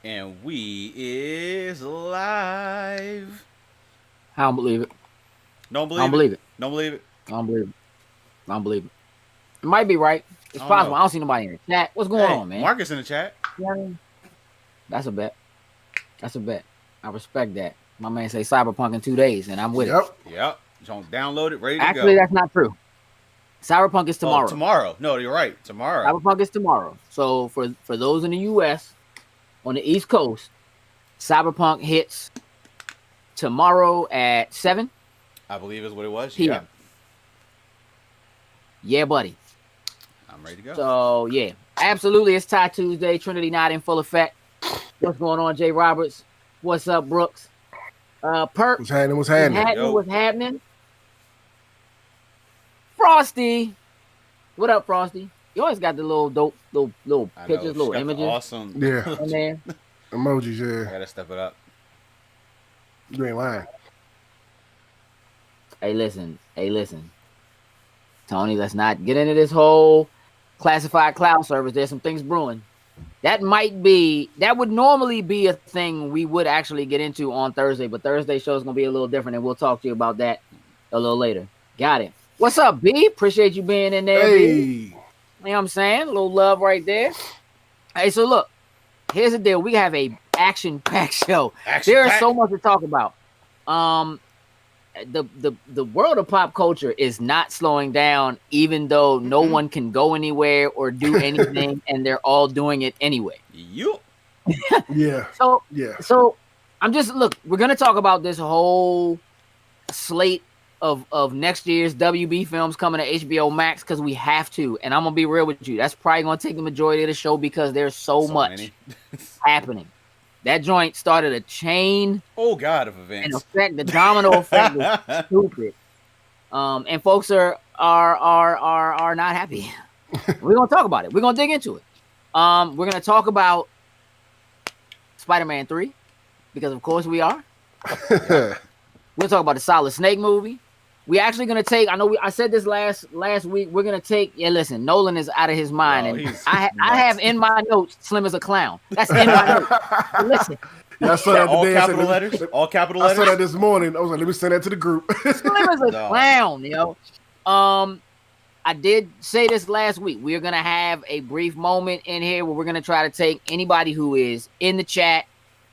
And we is live. I don't believe it. Don't I don't believe it. believe it. Don't believe it. I don't believe it. I don't believe it. It might be right. It's I don't possible. know. I don't see nobody in the chat. What's going Hey, on, man? Marcus in the chat. Yeah, that's a bet. That's a bet. I respect that. My man say Cyberpunk in 2 days, and I'm with it. Yep. Yep. Don't download it, ready to Actually, go. that's not true. Cyberpunk is Oh, tomorrow. tomorrow. No, you're right. Tomorrow. Cyberpunk is tomorrow. So for those in the U.S. on the East Coast, Cyberpunk hits tomorrow at 7 I believe is what it was. p.m. Yeah. Yeah, buddy. I'm ready to go. So yeah, absolutely. It's Tie Tuesday. Trinity Night in full effect. What's going on, Jay Roberts? What's up, Brooks? Perk. What's happening? What's happening? Yo. What's happening? Frosty. What up, Frosty? You always got the little dope, little I know. pictures, She little got the images. awesome. Yeah. In there. Emojis, I yeah. gotta step it up. You ain't lying. Hey, listen. Tony, let's not get into this whole classified cloud service. There's some things brewing. That would normally be a thing we would actually get into on Thursday, but Thursday show is going to be a little different, and we'll talk to you about that a little later. Got it. What's up, B? Appreciate you being in there, B. Hey. You know what I'm saying? A little love right there. Hey, so look, here's the deal. We have a action-packed show. There is so much to talk about. The world of pop culture is not slowing down, even though no one can go anywhere or do anything, and they're all doing it anyway. You. Yeah. So I'm just we're gonna talk about this whole slate of next year's WB films coming to HBOMax because we have to, and I'm gonna be real with you. That's probably gonna take the majority of the show because there's so much happening. That joint started a chain. Oh God, of events. The domino effect is stupid. And folks are not happy. We're gonna talk about it. We're gonna dig into it. We're gonna talk about Spider-Man 3 because of course we are. We'll talk about the Solid Snake movie. We actually gonna take. I said this last week. We're gonna take. Yeah, listen. Nolan is out of his mind, and I have in my notes Slim as a clown. That's in my notes. Listen. Yeah, I saw that all today. Capital letters. All capital letters. I saw that this morning. I was like, let me send that to the group. Slim as a clown, yo. I did say this last week. We're gonna have a brief moment in here where we're gonna try to take anybody who is in the chat,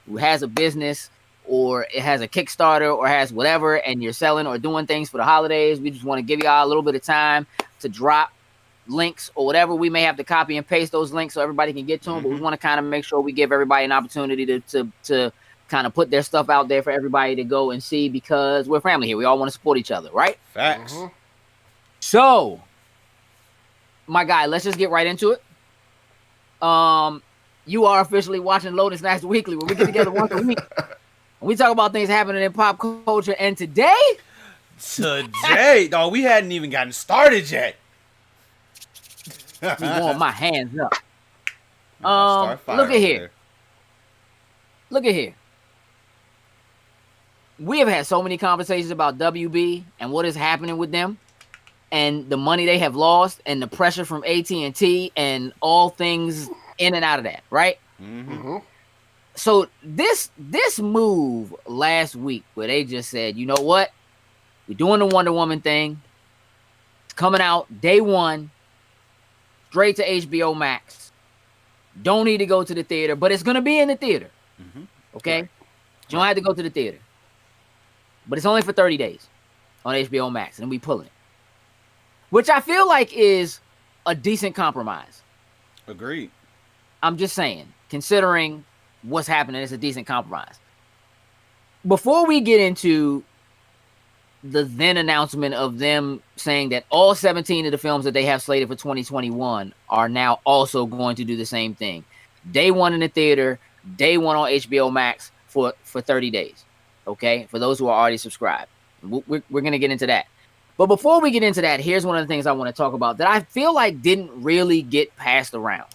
who has a business, or it has a Kickstarter or has whatever, and you're selling or doing things for the holidays. We just want to give y'all a little bit of time to drop links or whatever. We may have to copy and paste those links so everybody can get to them, but we want to kind of make sure we give everybody an opportunity to kind of put their stuff out there for everybody to go and see because we're family here. We all want to support each other, right? Facts. So, my guy, let's just get right into it. You are officially watching Lotus Nights Weekly, where we get together once a week. We talk about things happening in pop culture, and today, dog, we hadn't even gotten started yet. I want my hands up. Look at here. Look at here. We have had so many conversations about WB and what is happening with them, and the money they have lost, and the pressure from AT&T, and all things in and out of that, right? Mm-hmm. So this move last week where they just said, you know what? We're doing the Wonder Woman thing. It's coming out day one, straight to HBOMax. Don't need to go to the theater, but it's going to be in the theater. Mm-hmm. Okay? You don't have to go to the theater. But it's only for 30 days on HBOMax, and we pulling it. Which I feel like is a decent compromise. Agreed. I'm just saying, considering what's happening, it's a decent compromise. Before we get into the then announcement of them saying that all 17 of the films that they have slated for 2021 are now also going to do the same thing. Day one in the theater, day one on HBOMax for 30 days. Okay? For those who are already subscribed. We're going to get into that. But before we get into that, here's one of the things I want to talk about that I feel like didn't really get passed around.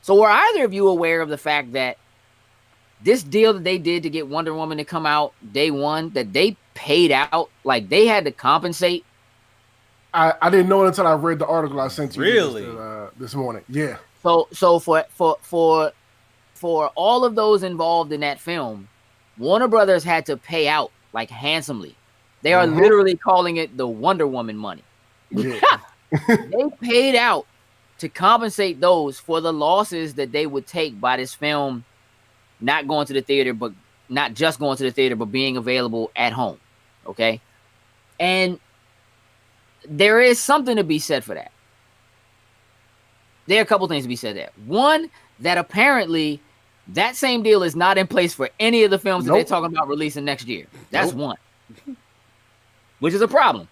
So were either of you aware of the fact that this deal that they did to get Wonder Woman to come out day one, that they paid out, like they had to compensate? I didn't know it until I read the article I sent you really this morning. Yeah. So for for all of those involved in that film, Warner Brothers had to pay out like handsomely. They are literally calling it the Wonder Woman money. Yeah. They paid out to compensate those for the losses that they would take by this film not going to the theater, but not just going to the theater, but being available at home. Okay. And there is something to be said for that. There are a couple things to be said there. One, that apparently that same deal is not in place for any of the films that they're talking about releasing next year. That's one, which is a problem.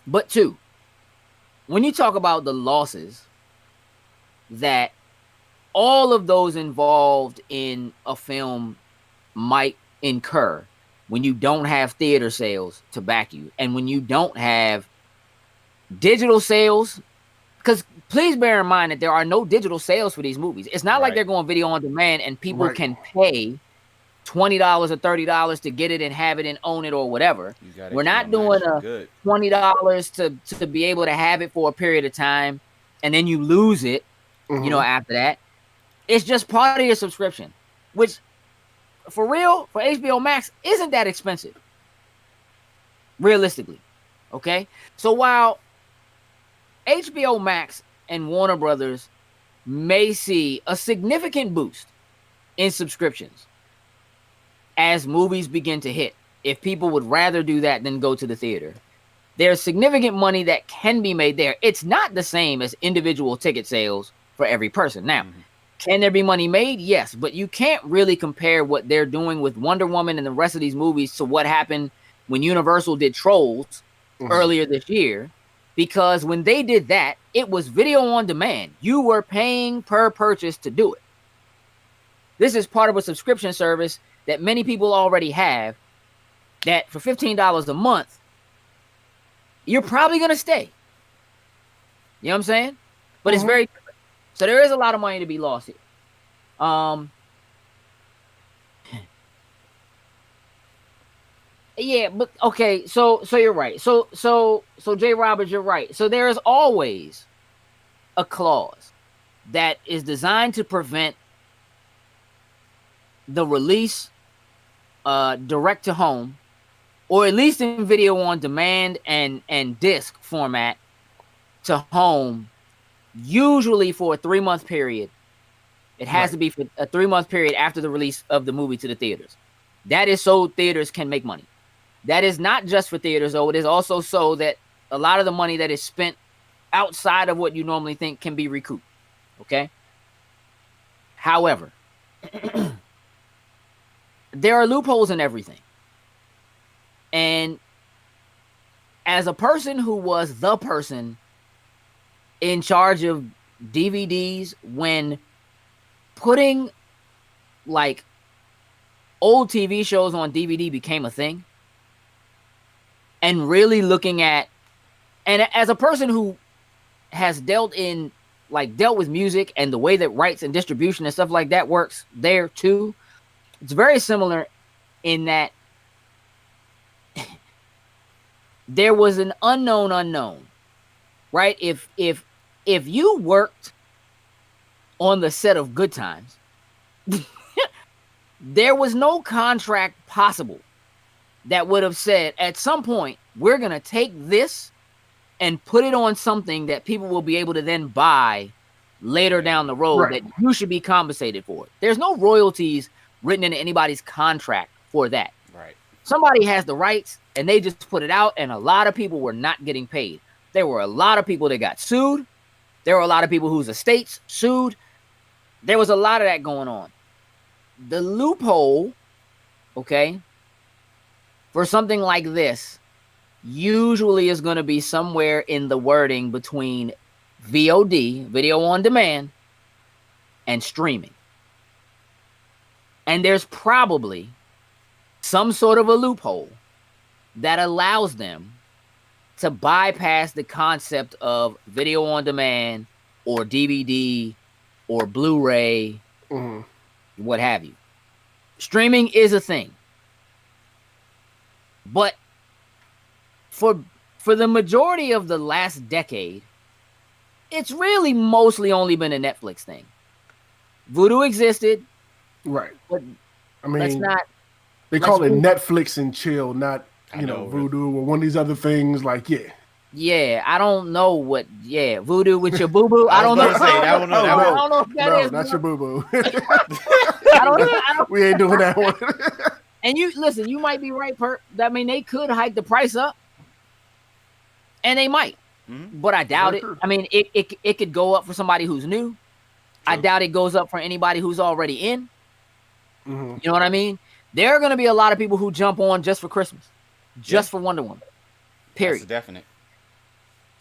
But two, when you talk about the losses that all of those involved in a film might incur when you don't have theater sales to back you, and when you don't have digital sales, because please bear in mind that there are no digital sales for these movies. It's not like they're going video on demand and people can pay $20 or $30 to get it and have it and own it or whatever. We're not doing a $20 to be able to have it for a period of time and then you lose it, you know, after that. It's just part of your subscription, which for real, for HBOMax, isn't that expensive. Realistically. Okay? So while HBOMax and Warner Brothers may see a significant boost in subscriptions as movies begin to hit, if people would rather do that than go to the theater, there's significant money that can be made there. It's not the same as individual ticket sales for every person. Now, can there be money made? Yes, but you can't really compare what they're doing with Wonder Woman and the rest of these movies to what happened when Universal did Trolls earlier this year, because when they did that, it was video on demand. You were paying per purchase to do it. This is part of a subscription service that many people already have, that for $15 a month, you're probably going to stay. You know what I'm saying? But it's very different. So there is a lot of money to be lost here. Yeah, but okay, so you're right. So Jay Roberts, you're right. So there is always a clause that is designed to prevent the release direct to home, or at least in video on demand and disc format to home, usually for a 3-month period. It has to be for a 3-month period after the release of the movie to the theaters. That is so theaters can make money. That is not just for theaters, though. It is also so that a lot of the money that is spent outside of what you normally think can be recouped. Okay? However, there are loopholes in everything. And as a person who was the person in charge of DVDs when putting like old TV shows on DVD became a thing, and really looking at, and as a person who has dealt with music and the way that rights and distribution and stuff like that works there too, it's very similar in that there was an unknown, right? If you worked on the set of Good Times, there was no contract possible that would have said, at some point, we're going to take this and put it on something that people will be able to then buy later down the road that you should be compensated for. There's no royalties written into anybody's contract for that. Right. Somebody has the rights and they just put it out, and a lot of people were not getting paid. There were a lot of people that got sued. There were a lot of people whose estates sued. There was a lot of that going on. The loophole, okay, for something like this usually is going to be somewhere in the wording between VOD, video on demand, and streaming. And there's probably some sort of a loophole that allows them to bypass the concept of video on demand or DVD or Blu-ray, what have you. Streaming is a thing. But for the majority of the last decade, it's really mostly only been a Netflix thing. Voodoo existed, Right. but I let's mean, not. they let's call it move- Netflix and chill, not I know, really. Voodoo or one of these other things. Like, yeah. Yeah, I don't know what. Yeah, Voodoo with your boo boo. I I was don't know. about to say, that one- that I one- don't know if that no, is, not bro. your boo boo. I don't. We ain't doing that one. And you listen, you might be right, Perp. I mean, they could hike the price up, and they might, but I doubt Very it. true. I mean, it could go up for somebody who's new. I True. doubt it goes up for anybody who's already in. Mhm. You know what I mean? There are going to be a lot of people who jump on just for Christmas, just for Wonder Woman. Period. That's definite.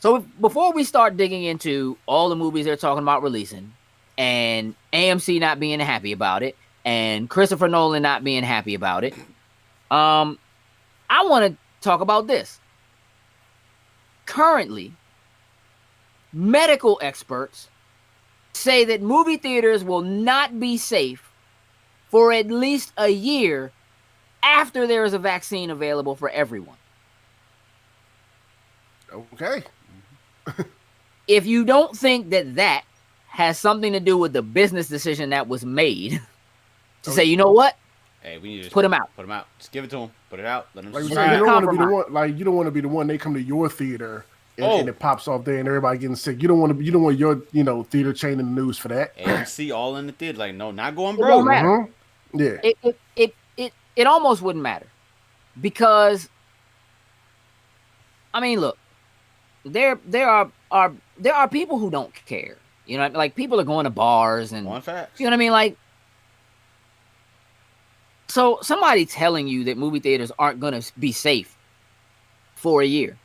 So before we start digging into all the movies they're talking about releasing, and AMC not being happy about it, and Christopher Nolan not being happy about it, I want to talk about this. Currently, medical experts say that movie theaters will not be safe for at least a year after there is a vaccine available for everyone. Okay. If you don't think that has something to do with the business decision that was made to say, you know what? Hey, we need to just Put 'em out. Put them out. Just give it to them. Put it out. Let them Like you Right. said, you don't want to be the Compromise. one. Like you don't want to be the one. They come to your theater and, Oh. and it pops off there and everybody getting sick. You don't want to. You don't want your theater chain in the news for that. AMC all in the theater. Like, no, not going It broke. won't matter. Mhm. Yeah. It almost wouldn't matter, because I mean, look, there are people who don't care. You know, like people are going to bars and One fact. you know what I mean, like. So somebody telling you that movie theaters aren't going to be safe for a year,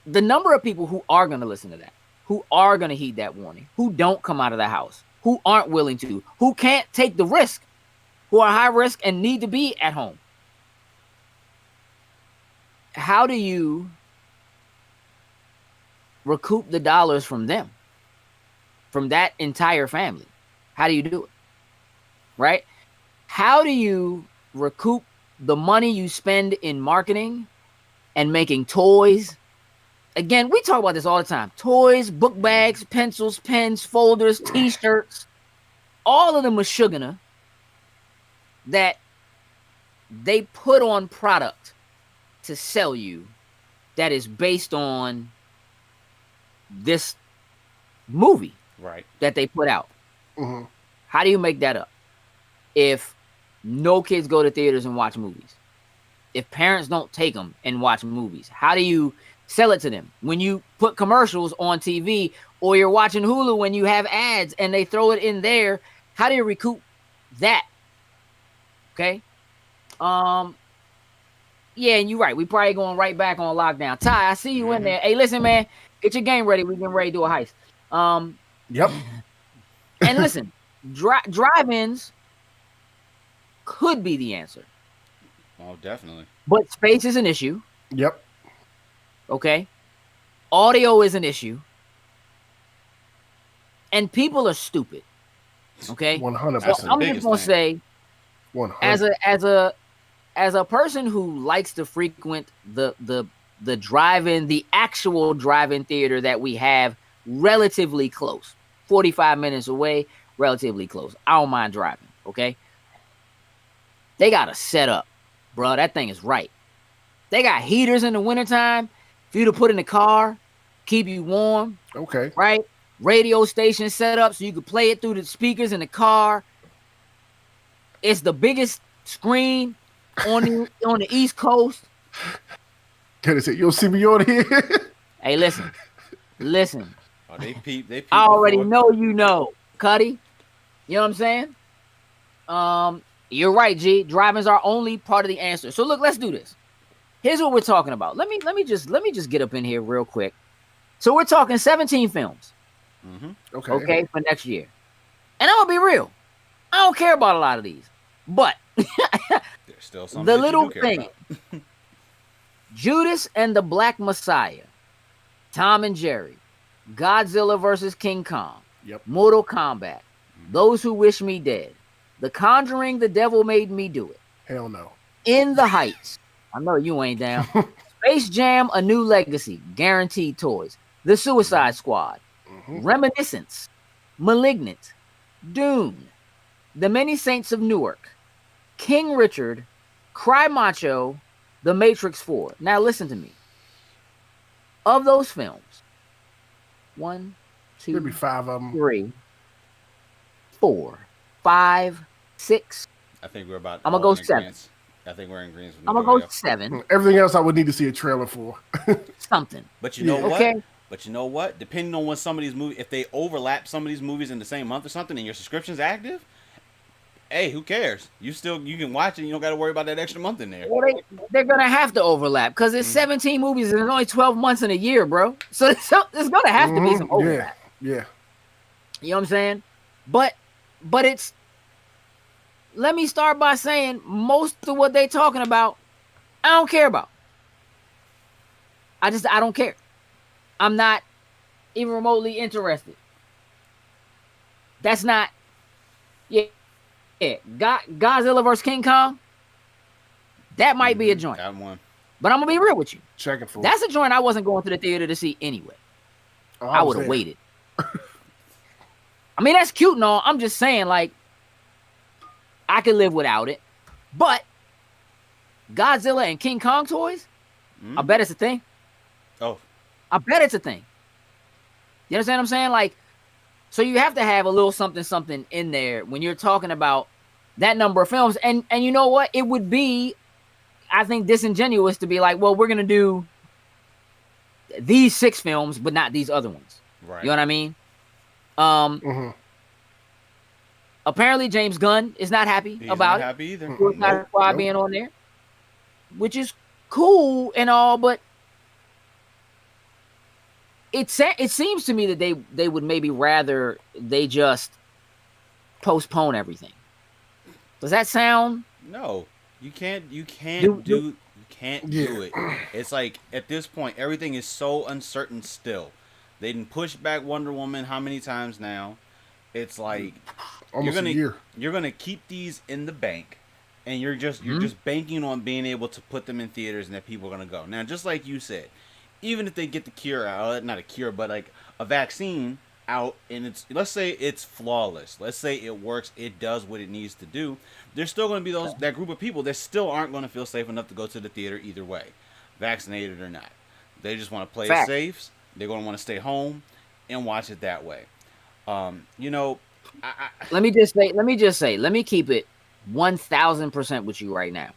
the number of people who are going to listen to that, who are going to heed that warning, who don't come out of the house, who aren't willing to, who can't take the risk, who are high risk and need to be at home. How do you recoup the dollars from them, from that entire family? How do you do it? Right? How do you recoup the money you spend in marketing and making toys? Again, we talk about this all the time. Toys, book bags, pencils, pens, folders, t-shirts, all of the mashugana that they put on product to sell you that is based on this movie Right. that they put out. Mhm. How do you make that up if no kids go to theaters and watch movies? If parents don't take them and watch movies, how do you sell it to them? When you put commercials on TV or you're watching Hulu when you have ads and they throw it in there, how do you recoup that? Okay. Yeah, and you're right. We probably going right back on lockdown. Ty, I see you in there. Hey, listen, man, get your game ready. We getting ready to do a heist. Yep. And listen, drive-ins could be the answer, Oh, definitely. but space is an issue. Yep. Okay, audio is an issue, and people are stupid. Okay, 100%. That's the I'm just biggest gonna thing. say, 100. as a person who likes to frequent the drive-in, the actual drive-in theater that we have relatively close, 45 minutes away, relatively close. I don't mind driving. Okay, they got a setup, bro. That thing is right. They got heaters in the wintertime for you to put in the car, keep you warm, Okay. right? Radio station set up so you can play it through the speakers in the car. It's the biggest screen on the East Coast. Can I say you'll see me on here? Hey, listen. Oh, they peep. I already before. know you know, Cuddy. You know what I'm saying? You're right, G. Driving's our only part of the answer. So look, let's do this. Here's what we're talking about. Let me just get up in here real quick. So we're talking 17 films, Okay. okay, for next year. And I'm gonna be real. I don't care about a lot of these, but There's still something the that you little do care thing, about. Judas and the Black Messiah, Tom and Jerry, Godzilla versus King Kong, Yep. Mortal Kombat, Those Who Wish Me Dead, The Conjuring, The Devil Made Me Do It, Hell no. In the Heights, I know you ain't down, Space Jam, A New Legacy, Guaranteed Toys, The Suicide Squad, Reminiscence, Malignant, Dune, The Many Saints of Newark, King Richard, Cry Macho, The Matrix 4. Now listen to me. Of those films, 1, 2, Maybe 5 of them. 3, 4, 5, 6. I think we're about. I'm gonna go 7. Agreement. I think we're in agreement. I'm gonna go 7. Everything else I would need to see a trailer for. Something. But you know what? Okay. But you know what? Depending on when some of these movies, if they overlap some of these movies in the same month or something, and your subscription's active, hey, who cares? You can watch it. You don't got to worry about that extra month in there. Well, they're gonna have to overlap because it's 17 movies and there's only 12 months in a year, bro. So there's gonna have to be some overlap. Yeah. You know what I'm saying? But it's. Let me start by saying most of what they talking about, I don't care about. I don't care. I'm not even remotely interested. That's not. Yeah. Godzilla vs. King Kong. That might be a joint. That one. But I'm gonna be real with you. Check it for. That's a joint I wasn't going to the theater to see anyway. I would have waited. I mean, that's cute and all. I'm just saying, like, I could live without it. But Godzilla and King Kong toys, I bet it's a thing. Oh. I bet it's a thing. You understand what I'm saying? Like, so you have to have a little something in there when you're talking about that number of films. And you know what? It would be, I think, disingenuous to be like, well, we're going to do these 6 films, but not these other ones. Right. You know what I mean? Apparently, James Gunn is not happy about not happy either. Suicide Squad being on there, which is cool and all, but it seems to me that they would maybe rather they just postpone everything. Does that sound? No, you can't do it. It's like at this point everything is so uncertain still. They didn't push back Wonder Woman how many times now? It's like almost a year. You're gonna keep these in the bank, and you're just banking on being able to put them in theaters and that people are gonna go. Now, just like you said, even if they get the cure out, not a cure, but like a vaccine out, and let's say it's flawless, let's say it works, it does what it needs to do, there's still going to be that group of people that still aren't going to feel safe enough to go to the theater either way, vaccinated or not. They just want to play it safe. They're going to want to stay home and watch it that way. You know, let me just say, let me keep it 1,000% with you right now.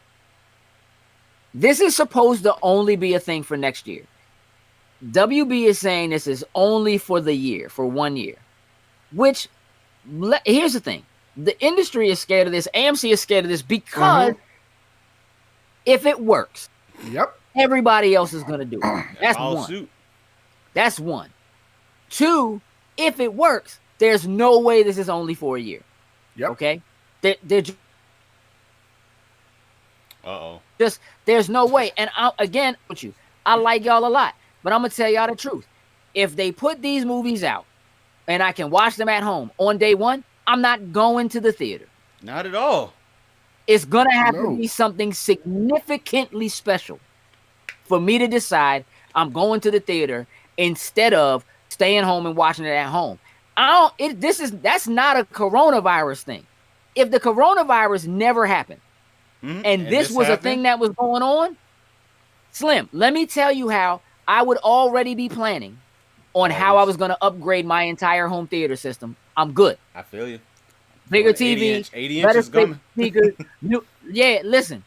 This is supposed to only be a thing for next year. WB is saying this is only for the year, for 1 year. Which, here's the thing. The industry is scared of this. AMC is scared of this because if it works, everybody else is going to do it. That's one. That's one. 2, if it works, there's no way this is only for a year. Okay? There's no way. And again, with you, I like y'all a lot. But I'm going to tell y'all the truth. If they put these movies out and I can watch them at home on day 1, I'm not going to the theater. Not at all. It's going to have to be something significantly special for me to decide I'm going to the theater instead of staying home and watching it at home. That's not a coronavirus thing. If the coronavirus never happened and this was a thing that was going on, Slim, let me tell you how I would already be planning on how I was going to upgrade my entire home theater system. I'm good. I feel you. Bigger TV, 80 inches coming. Speakers. Listen,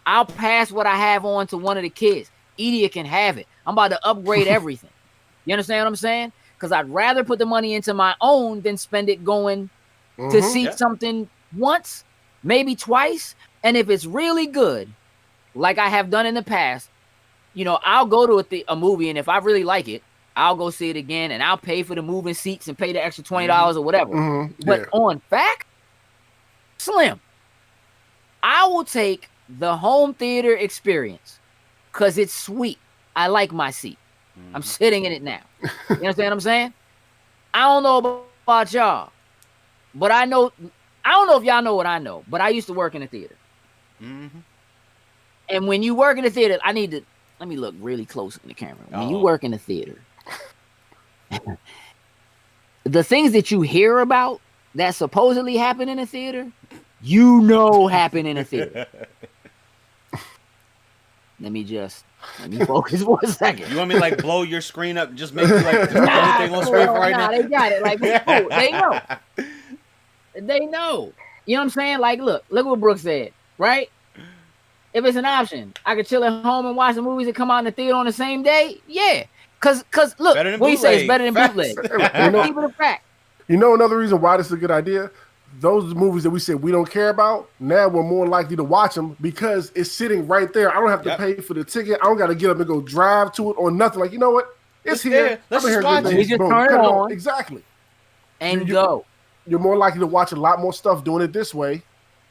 I'll pass what I have on to one of the kids. Edia can have it. I'm about to upgrade everything. You understand what I'm saying? Because I'd rather put the money into my own than spend it going to see something once, maybe twice. And if it's really good, like I have done in the past, you know, I'll go to a movie, and if I really like it, I'll go see it again, and I'll pay for the moving seats and pay the extra $20 or whatever. But on fact, Slim, I will take the home theater experience because it's sweet. I like my seat. I'm sitting in it now. You understand what I'm saying? I don't know about y'all, but I don't know if y'all know what I know, but I used to work in a theater. And when you work in a theater, let me look really close in the camera. When you work in a theater, the things that you hear about that supposedly happened in a theater, happened in a theater. Let me focus for a second. You want me to like blow your screen up? Just make you like just anything on screen right now? They got it. Like, oh, they know. They know. You know what I'm saying? Like, look what Brooks said, right? If it's an option, I could chill at home and watch the movies that come out in the theater on the same day. Yeah. Cause look, what you say is better than bootleg. Keep it a fact. You know another reason why this is a good idea? Those movies that we said we don't care about, now we're more likely to watch them because it's sitting right there. I don't have to pay for the ticket. I don't got to get up and go drive to it or nothing. Like, you know what? It's here. Let's just watch it. You just turn it on. Exactly. And go. You're more likely to watch a lot more stuff doing it this way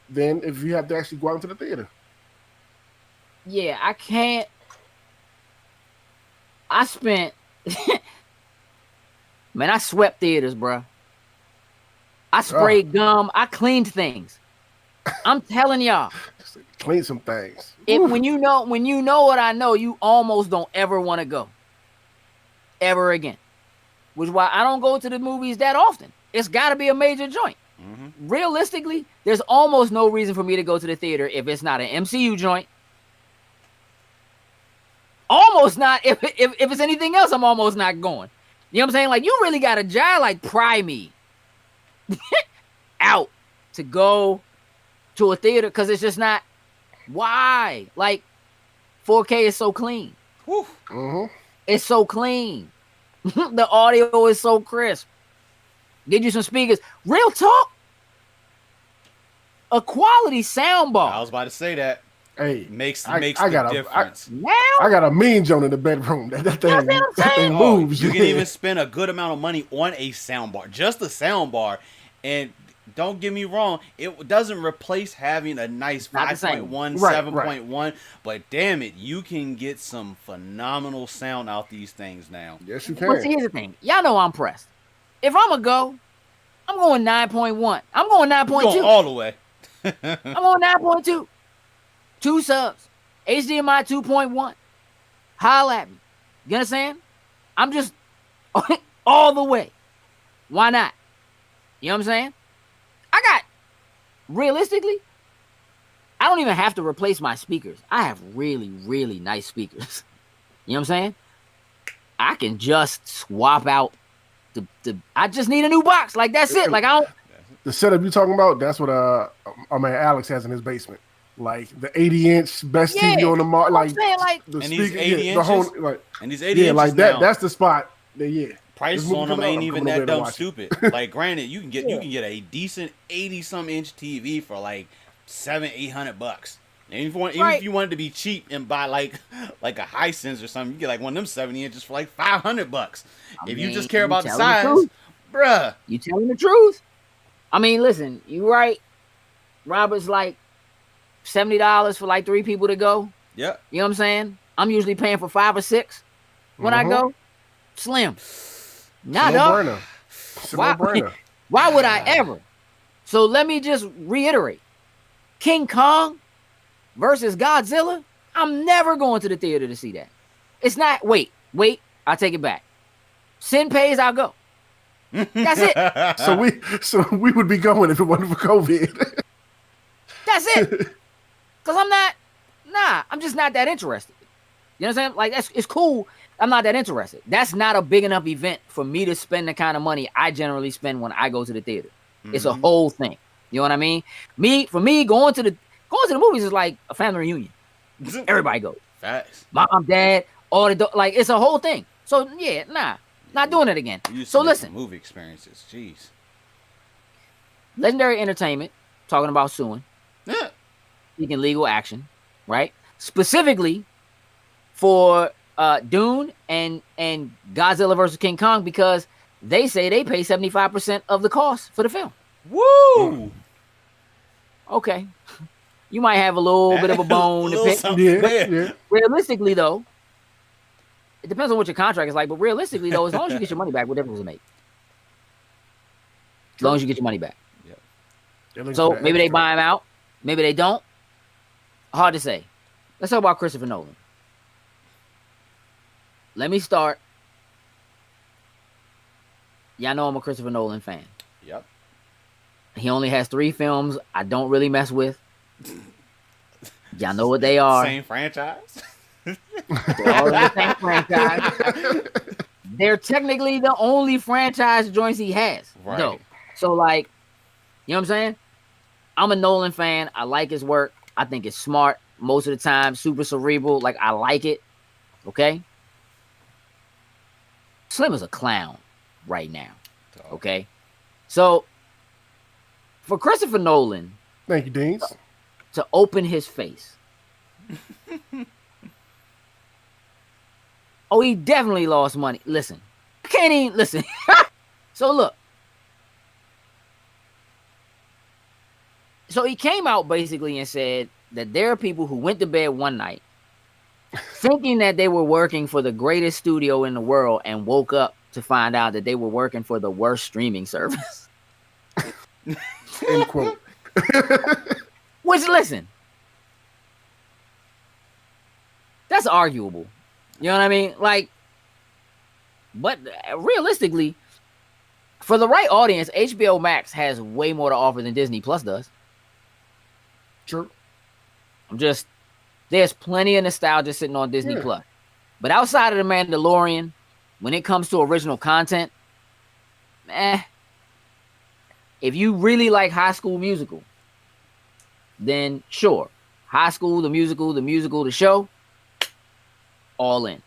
than if you have to actually go out into the theater. Yeah, I can't. I spent... Man, I swept theaters, bro. I sprayed gum. I cleaned things. I'm telling y'all. Clean some things. When you know what I know, you almost don't ever want to go. Ever again. Which is why I don't go to the movies that often. It's got to be a major joint. Mm-hmm. Realistically, there's almost no reason for me to go to the theater if it's not an MCU joint. Almost not. If it's anything else, I'm almost not going. You know what I'm saying? Like, you really got to like pry me out to go to a theater because it's just not. Why? Like, 4K is so clean. Mm-hmm. It's so clean. The audio is so crisp. Get you some speakers. Real talk. A quality soundbar. I was about to say that. Hey, makes the difference. I got a mean joint in the bedroom. That thing moves. You can even spend a good amount of money on a soundbar, just a soundbar. And don't get me wrong, it doesn't replace having a nice 5.1, 7.1. But damn it, you can get some phenomenal sound out these things now. Yes, you can. But see, here's the thing. Y'all know I'm pressed. If I'm going to go, I'm going 9.1. I'm going 9.2. Going all the way. I'm going 9.2. 2 subs. HDMI 2.1. Holla at me. You understand? I'm just all the way. Why not? You know what I'm saying? Realistically, I don't even have to replace my speakers. I have really, really nice speakers. You know what I'm saying? I can just swap out I just need a new box. Like, that's it. Like, I don't. The setup you talking about, that's what our man Alex has in his basement. Like the 80-inch best TV on the market. Like, the speaker, 80 inches, the whole, like, and these 80 inches like that. now, that's the spot. That, prices on them ain't even that dumb stupid. Like, granted, you can get a decent 80-some inch TV for like $700-800. And if you wanted to be cheap and buy like a Hisense or something, you get like one of them 70 inches for like $500. If you just care about the size, bruh. You telling the truth? I mean, listen, you right. Robert's like $70 for like 3 people to go. Yep. You know what I'm saying? I'm usually paying for 5 or 6 when I go. Slim. Not up. Why would I ever? So let me just reiterate. King Kong versus Godzilla, I'm never going to the theater to see that. It's not, wait, I take it back. Sin pays, I'll go. That's it. So we would be going if it wasn't for COVID. That's it. Because I'm just not that interested. You know what I'm saying? Like, it's cool. I'm not that interested. That's not a big enough event for me to spend the kind of money I generally spend when I go to the theater. Mm-hmm. It's a whole thing. You know what I mean? For me, going to the movies is like a family reunion. Everybody goes. Facts. Mom, dad, all the like, it's a whole thing. So yeah, not doing it again. So listen, movie experiences. Jeez. Legendary Entertainment talking about suing, seeking legal action, right? Specifically for Dune and Godzilla versus King Kong because they say they pay 75% of the cost for the film. Woo! Okay. You might have a little bit of a bone to pick. Yeah. Realistically, though, it depends on what your contract is like, but realistically, though, as long as you get your money back, what difference does it make? As long as you get your money back. Yep. So maybe they buy him out. Maybe they don't. Hard to say. Let's talk about Christopher Nolan. Let me start. Y'all know I'm a Christopher Nolan fan. Yep. He only has 3 films I don't really mess with. Y'all know what they are. Same franchise. They're all in the same franchise. They're technically the only franchise joints he has. Right. No. So, like, you know what I'm saying? I'm a Nolan fan. I like his work. I think it's smart most of the time. Super cerebral. Like, I like it. Okay? Slim is a clown right now. Okay? So, for Christopher Nolan... Thank you, Deans. To open his face. Oh, he definitely lost money. Listen. I can't even... Listen. So, look. So, he came out basically and said that there are people who went to bed one night thinking that they were working for the greatest studio in the world and woke up to find out that they were working for the worst streaming service. End quote. Which, listen, that's arguable. You know what I mean? Like, but realistically, for the right audience, HBO Max has way more to offer than Disney Plus does. True. There's plenty of nostalgia sitting on Disney Plus. But outside of The Mandalorian, when it comes to original content, if you really like High School Musical, then sure. High School, the musical, the show, all in.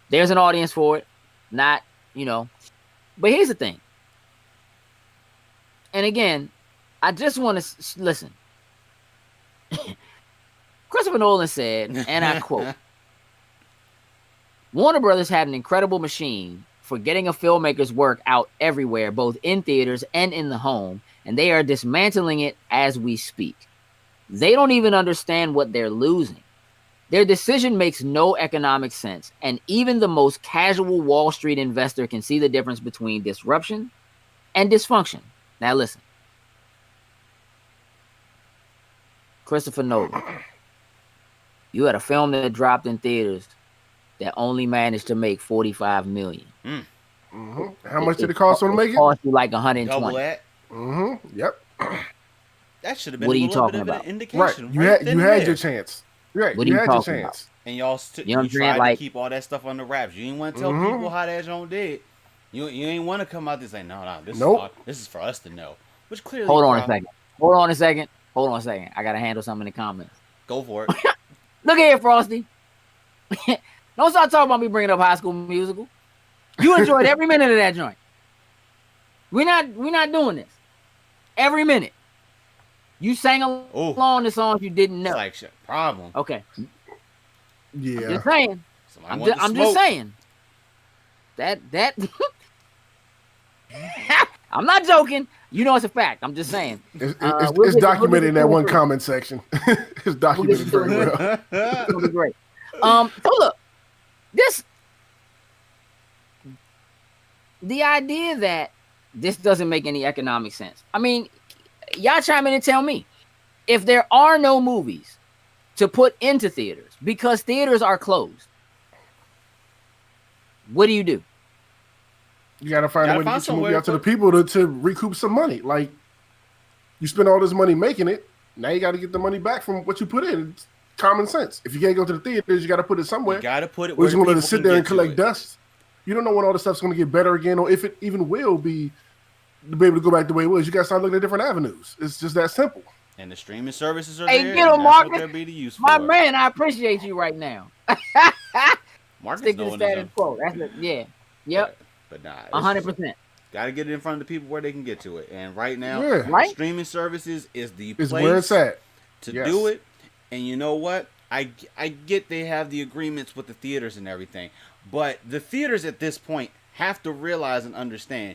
There's an audience for it. Not, But here's the thing. And again, I just want to listen. Christopher Nolan said, and I quote, Warner Brothers had an incredible machine for getting a filmmaker's work out everywhere, both in theaters and in the home, and they are dismantling it as we speak. They don't even understand what they're losing. Their decision makes no economic sense, and even the most casual Wall Street investor can see the difference between disruption and dysfunction. Now listen. Christopher Nolan, you had a film that dropped in theaters that only managed to make $45 million. Mm-hmm. How much did it cost to make it? It cost you like $120. Double that. Mm-hmm. Yep. That should have been what are a you little talking bit of about? an indication. Right. You had your chance. Right. What you are had you your talking chance. And y'all tried to keep all that stuff under wraps. You didn't want to tell people how that joint did. You ain't want to come out and say, no, this is for us to know. Which clearly. Hold on a second. I gotta handle something in the comments. Go for it. Look here, Frosty. Don't start talking about me bringing up High School Musical. You enjoyed every minute of that joint. We're not doing this. Every minute. You sang along the songs you didn't know. It's like problem. Okay. Yeah. I'm just saying. I'm just saying. That I'm not joking. You know it's a fact. I'm just saying. It's documented in that one comment section. It's documented very well. It's gonna be great. So look, the idea that this doesn't make any economic sense. I mean, y'all chime in and tell me if there are no movies to put into theaters because theaters are closed. What do? You got to find a way to get some movie out to the people to recoup some money. Like, you spend all this money making it, now you got to get the money back from what you put in. It's common sense. If you can't go to the theaters, you got to put it somewhere. You got to put it where you're just going to sit there and collect dust. You don't know when all this stuff's going to get better again, or if it even will be able to go back the way it was. You got to start looking at different avenues. It's just that simple. And the streaming services are there. Hey, get him, Marcus. My for. Man, I appreciate you right now. Marcus stick to the status quo. That's it. Yeah. Yep. But nah, 100%. Got to get it in front of the people where they can get to it. And right now, streaming services is the place where it's at to do it. And you know what? I get they have the agreements with the theaters and everything, but the theaters at this point have to realize and understand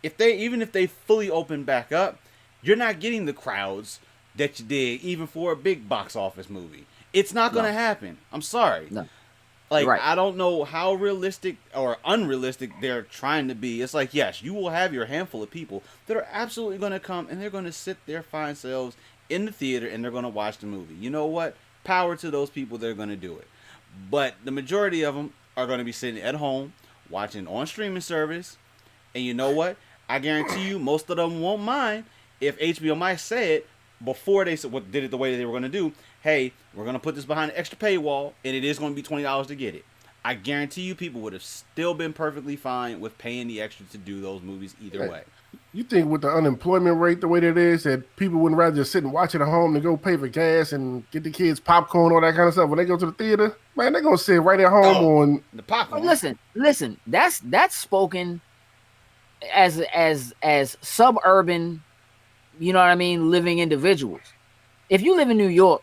even if they fully open back up, you're not getting the crowds that you did even for a big box office movie. It's not going to happen. I'm sorry. No. Like, I don't know how realistic or unrealistic they're trying to be. It's like, yes, you will have your handful of people that are absolutely going to come and they're going to sit their fine selves in the theater and they're going to watch the movie. You know what? Power to those people that are going to do it. But the majority of them are going to be sitting at home watching on streaming service. And you know what? I guarantee you most of them won't mind if HBO Max said before they did it the way they were going to do, hey, we're going to put this behind an extra paywall, and it is going to be $20 to get it. I guarantee you, people would have still been perfectly fine with paying the extra to do those movies either way. You think with the unemployment rate the way that it is, that people wouldn't rather just sit and watch it at home than go pay for gas and get the kids popcorn, all that kind of stuff? When they go to the theater, man, they're gonna sit right at home on the popcorn. Listen. That's spoken as suburban, you know what I mean, living individuals. If you live in New York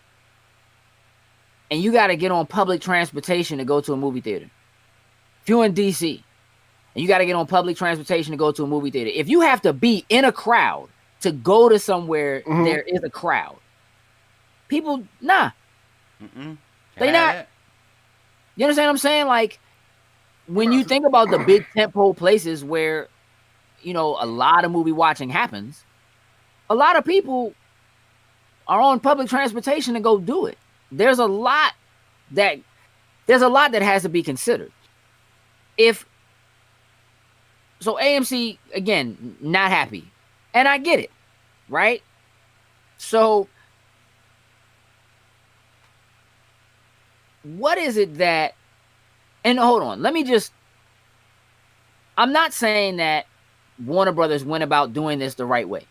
and you got to get on public transportation to go to a movie theater, if you're in DC and you got to get on public transportation to go to a movie theater, if you have to be in a crowd to go to somewhere there is a crowd, people, nah. They not. You understand what I'm saying? Like, when you think about the big tentpole places where, you know, a lot of movie watching happens, a lot of people are on public transportation to go do it. There's a lot that has to be considered. So AMC, again, not happy. And I get it, right? So what is it that, and hold on, I'm not saying that Warner Brothers went about doing this the right way.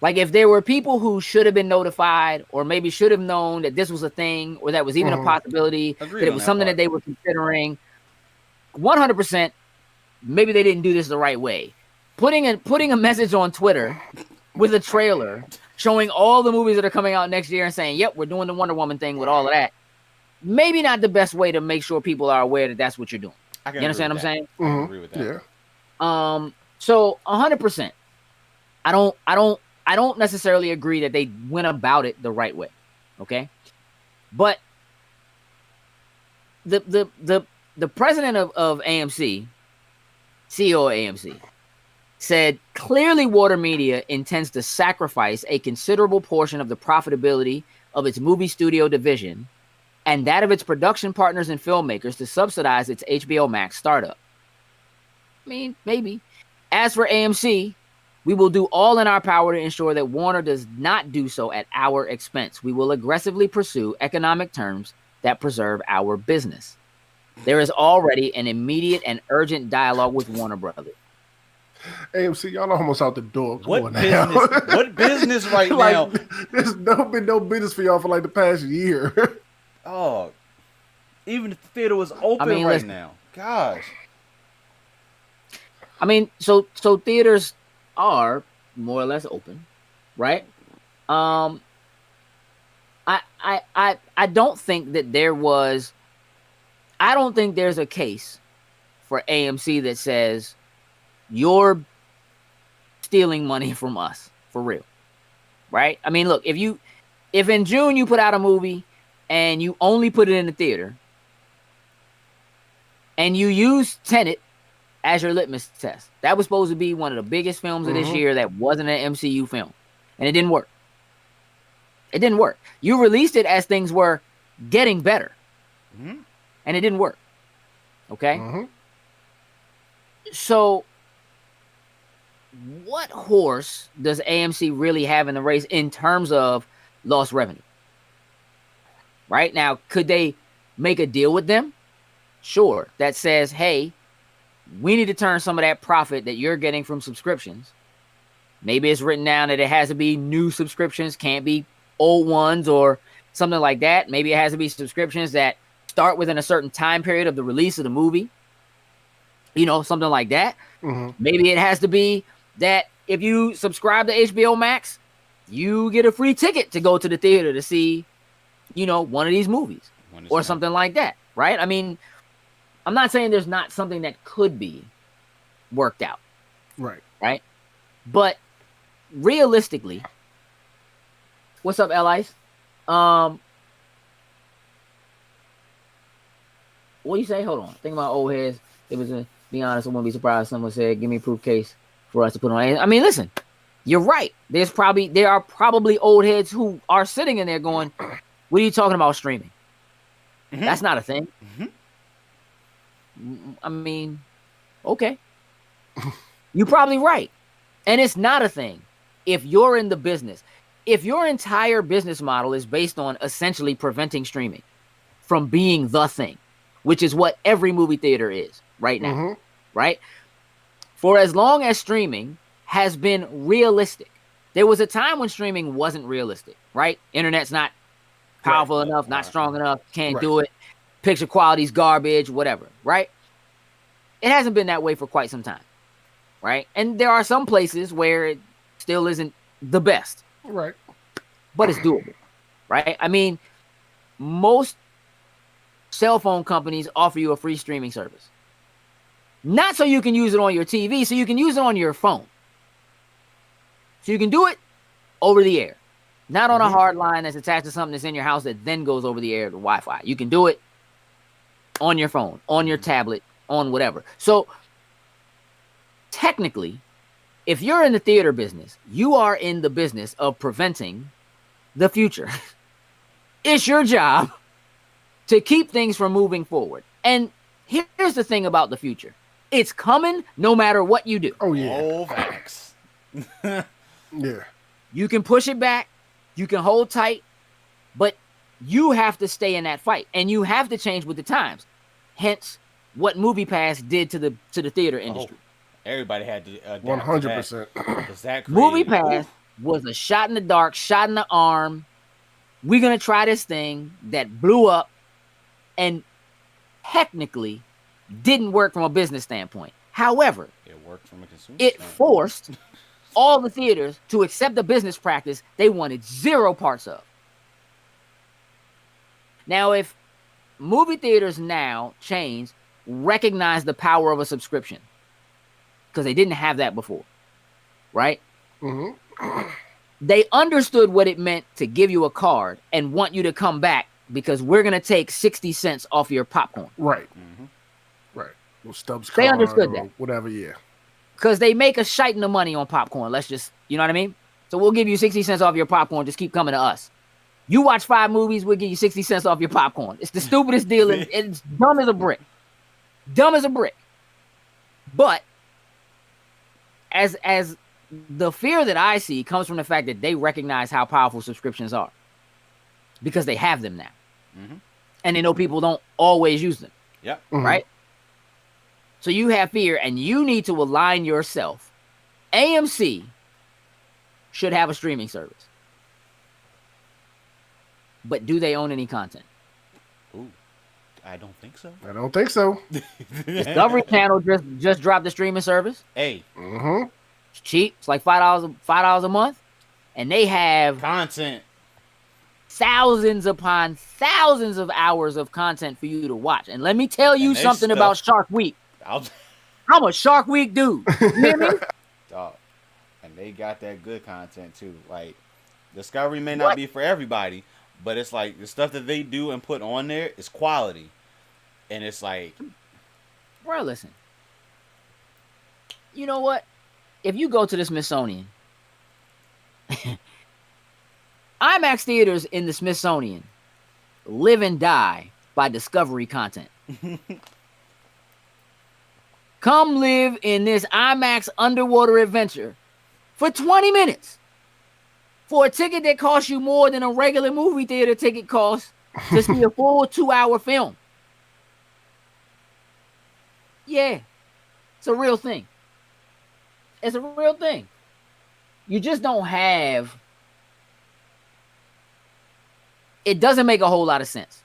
Like, if there were people who should have been notified or maybe should have known that this was a thing or that was even a possibility, that it was something that they were considering, 100%, maybe they didn't do this the right way. Putting a message on Twitter with a trailer showing all the movies that are coming out next year and saying, yep, we're doing the Wonder Woman thing with all of that, maybe not the best way to make sure people are aware that that's what you're doing. You understand what I'm saying? I can agree with that. Yeah. So 100%, I don't necessarily agree that they went about it the right way. Okay. But the president of AMC, CEO of AMC, said clearly Warner Media intends to sacrifice a considerable portion of the profitability of its movie studio division and that of its production partners and filmmakers to subsidize its HBOMax startup. I mean, maybe. As for AMC, we will do all in our power to ensure that Warner does not do so at our expense. We will aggressively pursue economic terms that preserve our business. There is already an immediate and urgent dialogue with Warner Brothers. AMC, y'all are almost out the door. What business right now? There's been no business for y'all for like the past year. Oh, even if the theater was open now. Gosh. I mean, so theaters are more or less open, right? I don't think that I don't think there's a case for AMC that says you're stealing money from us for real, right? I mean, look, if in June you put out a movie and you only put it in the theater and you use Tenet as your litmus test, that was supposed to be one of the biggest films of this year that wasn't an MCU film, and it didn't work. It didn't work. You released it as things were getting better, and it didn't work. Okay? So what horse does AMC really have in the race in terms of lost revenue? Right? Now, could they make a deal with them? Sure. That says, hey, we need to turn some of that profit that you're getting from subscriptions. Maybe it's written down that it has to be new subscriptions, can't be old ones or something like that. Maybe it has to be subscriptions that start within a certain time period of the release of the movie. You know, something like that. Maybe it has to be that if you subscribe to HBO Max, you get a free ticket to go to the theater to see, you know, one of these movies or something like that, right? I mean, I'm not saying there's not something that could be worked out. Right? But realistically, what's up, L-Ice? What do you say? Hold on. Think about old heads. It was be honest, I wouldn't be surprised if someone said, give me a proof case for us to put on. I mean, listen, you're right. There are probably old heads who are sitting in there going, what are you talking about streaming? That's not a thing. I mean, okay. You're probably right. And it's not a thing. if you're in the business, if your entire business model is based on essentially preventing streaming from being the thing, which is what every movie theater is right now, right? For as long as streaming has been realistic, there was a time when streaming wasn't realistic, right? Internet's not powerful enough, not strong enough, can't do it. Picture quality's garbage, whatever, right? It hasn't been that way for quite some time, right? And there are some places where it still isn't the best, right? But it's doable, right? I mean, most cell phone companies offer you a free streaming service. Not so you can use it on your TV, so you can use it on your phone. So you can do it over the air. Not on a hard line that's attached to something that's in your house that then goes over the air to Wi-Fi. You can do it on your phone, on your tablet, on whatever. So technically, if you're in the theater business, you are in the business of preventing the future. It's your job to keep things from moving forward. And here's the thing about the future. It's coming no matter what you do. Oh, yeah. Oh, facts. Yeah. You can push it back. You can hold tight. But you have to stay in that fight. And you have to change with the times. Hence, what MoviePass did to the theater industry. Everybody had to adapt 100%. MoviePass was a shot in the dark, shot in the arm. We're going to try this thing that blew up and technically didn't work from a business standpoint. However, it worked from a consumer standpoint. Forced all the theaters to accept the business practice they wanted zero parts of. Now, if movie theaters now, chains, recognize the power of a subscription, because they didn't have that before, right? They understood what it meant to give you a card and want you to come back because we're going to take 60 cents off your popcorn. Right. Right. Well, Stubbs they understood that. Whatever, yeah. Because they make a shite in the money on popcorn. Let's just, you know what I mean? So we'll give you 60 cents off your popcorn. Just keep coming to us. You watch 5 movies, we'll give you 60 cents off your popcorn. It's the stupidest deal. It's dumb as a brick. Dumb as a brick. But as the fear that I see comes from the fact that they recognize how powerful subscriptions are. Because they have them now. And they know people don't always use them. Yep. Right? So you have fear and you need to align yourself. AMC should have a streaming service. But do they own any content? Ooh, I don't think so. I don't think so. Discovery Channel just dropped the streaming service. Hey. It's cheap. It's like $5 a month. And they have content. Thousands upon thousands of hours of content for you to watch. And let me tell you something about Shark Week. I'm a Shark Week dude. You hear me? Dog. And they got that good content too. Like, Discovery may not be for everybody, but it's like the stuff that they do and put on there is quality. And it's like, bro, listen. You know what? If you go to the Smithsonian, IMAX theaters in the Smithsonian live and die by Discovery content. Come live in this IMAX underwater adventure for 20 minutes for a ticket that costs you more than a regular movie theater ticket costs to see a full 2-hour film. Yeah, it's a real thing. It's a real thing. You just don't have... It doesn't make a whole lot of sense,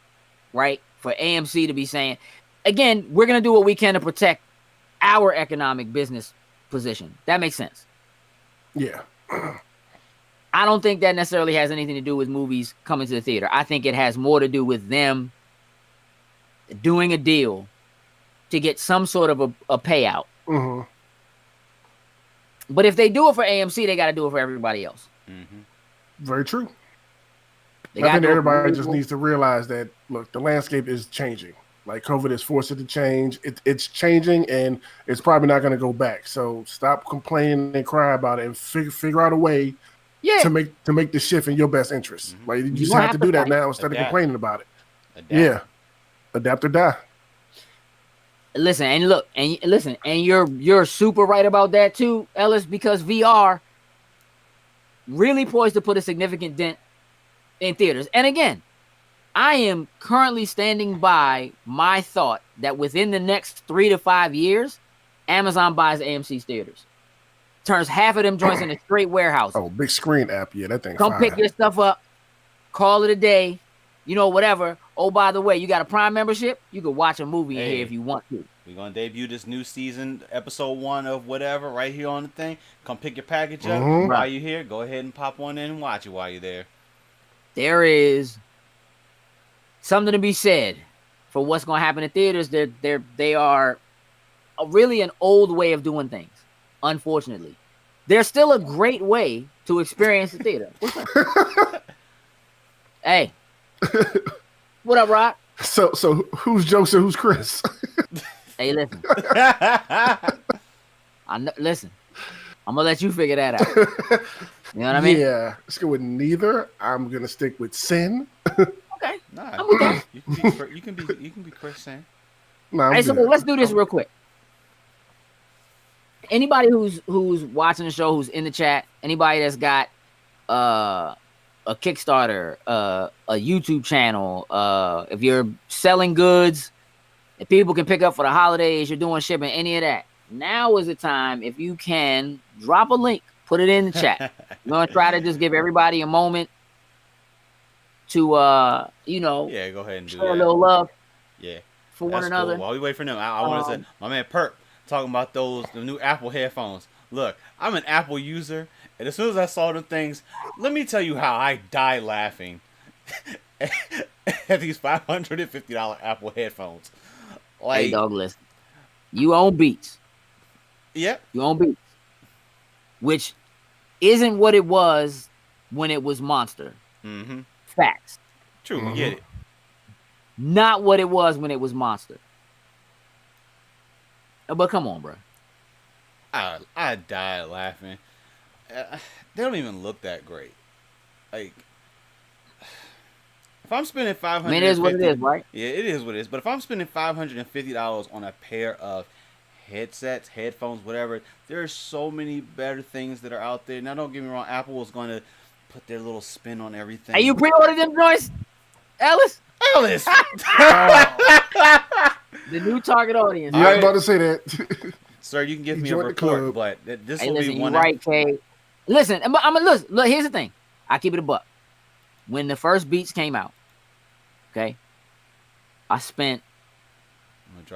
right? For AMC to be saying, again, we're going to do what we can to protect our economic business position. That makes sense. Yeah. I don't think that necessarily has anything to do with movies coming to the theater. I think it has more to do with them doing a deal to get some sort of a payout. But if they do it for AMC, they got to do it for everybody else. Very true. I think everybody just needs to realize that, look, the landscape is changing. Like, COVID has forced it to change. It's changing, and it's probably not going to go back. So stop complaining and cry about it and figure out a way to make the shift in your best interest. Like, you just have to do that now instead of complaining about it. Yeah. Adapt or die. Listen, and you're super right about that too, Ellis, because VR really poised to put a significant dent in theaters. And again, I am currently standing by my thought that within the next 3 to 5 years, Amazon buys AMC's theaters, turns half of them joints into straight warehouse. Oh, big screen app. Yeah, that thing. Come pick your stuff up, call it a day, whatever. Oh, by the way, you got a Prime membership? You can watch a movie in here if you want to. We're going to debut this new season, episode 1 of whatever, right here on the thing. Come pick your package up. While you're here, go ahead and pop one in and watch it while you're there. There is something to be said for what's going to happen in theaters. They are really an old way of doing things, unfortunately. There's still a great way to experience the theater. What's up? Hey. What up, Rod? So who's Joseph? Who's Chris? Hey, listen. Listen. I'm gonna let you figure that out. You know what I mean? Yeah. Let's go with neither. I'm gonna stick with Sin. Okay. Nah, I'm with that. You can be Chris Sin. Nah, hey, so let's do this real quick. Anybody who's watching the show, who's in the chat, anybody that's got a Kickstarter, a YouTube channel, if you're selling goods that people can pick up for the holidays, you're doing shipping, any of that. Now is the time, if you can, drop a link, put it in the chat. We're going to try to just give everybody a moment to, yeah, go ahead and do show a little love for one another. Cool. While we wait for them, I want to say, my man Perp talking about the new Apple headphones. Look, I'm an Apple user, and as soon as I saw them things, let me tell you how I died laughing at these $550 Apple headphones. Hey, dog, listen. You own Beats. Yep. You own Beats. Which isn't what it was when it was Monster. Mm-hmm. Facts. True, we get it. Not what it was when it was Monster. But come on, bro. I died laughing. They don't even look that great. Like, if I'm spending $550, I mean, it is what it is, right? Yeah, it is what it is. But if I'm spending $550 on a pair of headsets, headphones, whatever, there are so many better things that are out there. Now, don't get me wrong, Apple is going to put their little spin on everything. Hey, you pre-ordered them joints, Ellis? Ellis! The new target audience. Yeah, I was about to say that. Sir, you can give me a report, but this will be one. Right, Kay. Listen, I'm gonna listen. Look, here's the thing. I keep it a buck. When the first Beats came out, okay, I spent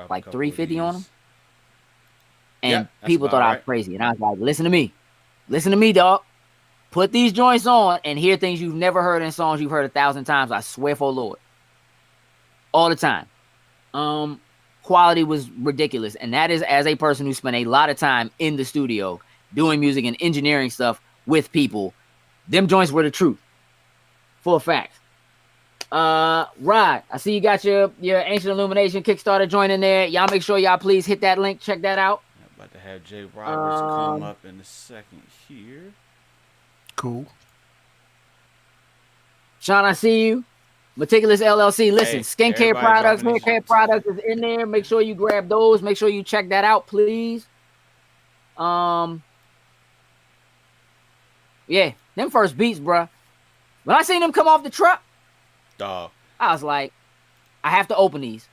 like $350 on them, and people thought I was crazy. And I was like, "Listen to me, dog. Put these joints on and hear things you've never heard in songs you've heard 1,000 times. I swear for Lord, all the time. Quality was ridiculous, and that is as a person who spent a lot of time in the studio doing music and engineering stuff with people. Them joints were the truth, for a fact. Rod, I see you got your Ancient Illumination Kickstarter joint in there. Y'all make sure y'all please hit that link, check that out. I'm about to have Jay Roberts come up in a second here. Cool. Sean, I see you. Meticulous LLC. Listen, skincare products, hair care products is in there. Make sure you grab those. Make sure you check that out, please. Yeah, them first Beats, bruh. When I seen them come off the truck, dog, I was like, I have to open these.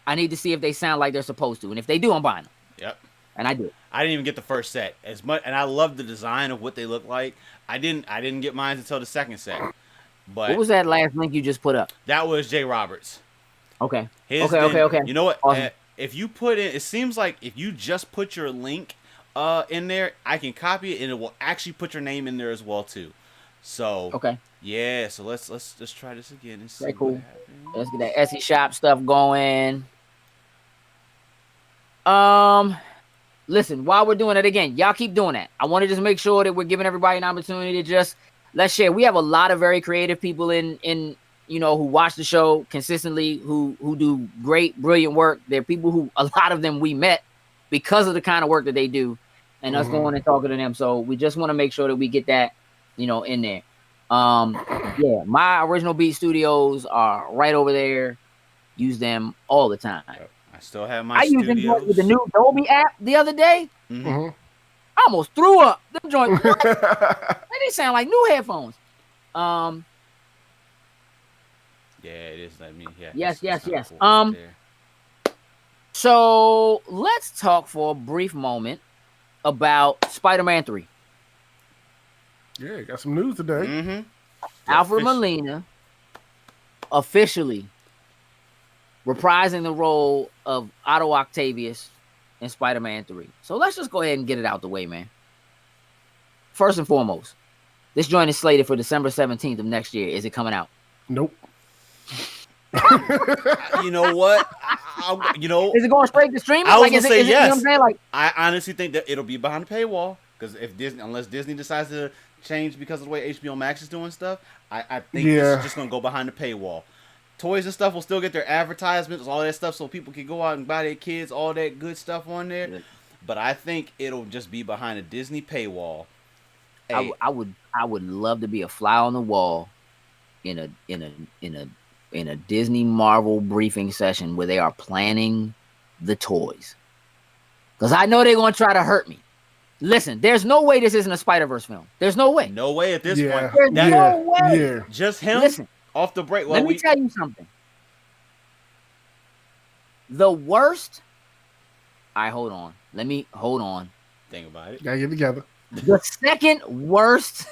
I need to see if they sound like they're supposed to, and if they do, I'm buying them. Yep. And I did. I didn't even get the first set as much, and I love the design of what they look like. I didn't get mine until the second set. But what was that last link you just put up? That was Jay Roberts. Okay. Okay. You know what? Awesome. If you put in, it seems like if you just put your link in there, I can copy it and it will actually put your name in there as well too. So okay. Yeah. So let's try this again and see very cool. what happens. Let's get that Etsy shop stuff going. Listen, while we're doing it again, y'all keep doing that. I want to just make sure that we're giving everybody an opportunity to just let's share. We have a lot of very creative people in who watch the show consistently, who do great, brilliant work. They're people who a lot of them we met because of the kind of work that they do, and us going and talking to them. So we just want to make sure that we get that, in there. Yeah, my Original Beat Studios are right over there. Use them all the time. I still have my. I used them with the new Dolby app the other day. Mm-hmm. I almost threw up. Them joints. I these sound like new headphones. Yeah, it is. I mean, yeah. Yes. Cool right there. So let's talk for a brief moment about Spider-Man 3. Yeah, got some news today. Mm-hmm. Alfred Molina officially reprising the role of Otto Octavius in Spider-Man 3. So let's just go ahead and get it out the way, man. First and foremost, this joint is slated for December 17th of next year. Is it coming out? Nope. You know what? Is it going straight to streaming? I was gonna say yes. You know what I'm saying? Like, I honestly think that it'll be behind the paywall because unless Disney decides to change because of the way HBOMax is doing stuff, I think this is just gonna go behind the paywall. Toys and stuff will still get their advertisements, all that stuff, so people can go out and buy their kids all that good stuff on there. Yeah. But I think it'll just be behind a Disney paywall. Hey. I would love to be a fly on the wall in a Disney Marvel briefing session where they are planning the toys, because I know they're gonna try to hurt me. Listen, there's no way this isn't a Spider-Verse film. There's no way. No way at this point. There's no way. Yeah. Just him. Listen, off the break. Let me tell you something. The worst. Hold on. Hold on. Think about it. Gotta get together. The second worst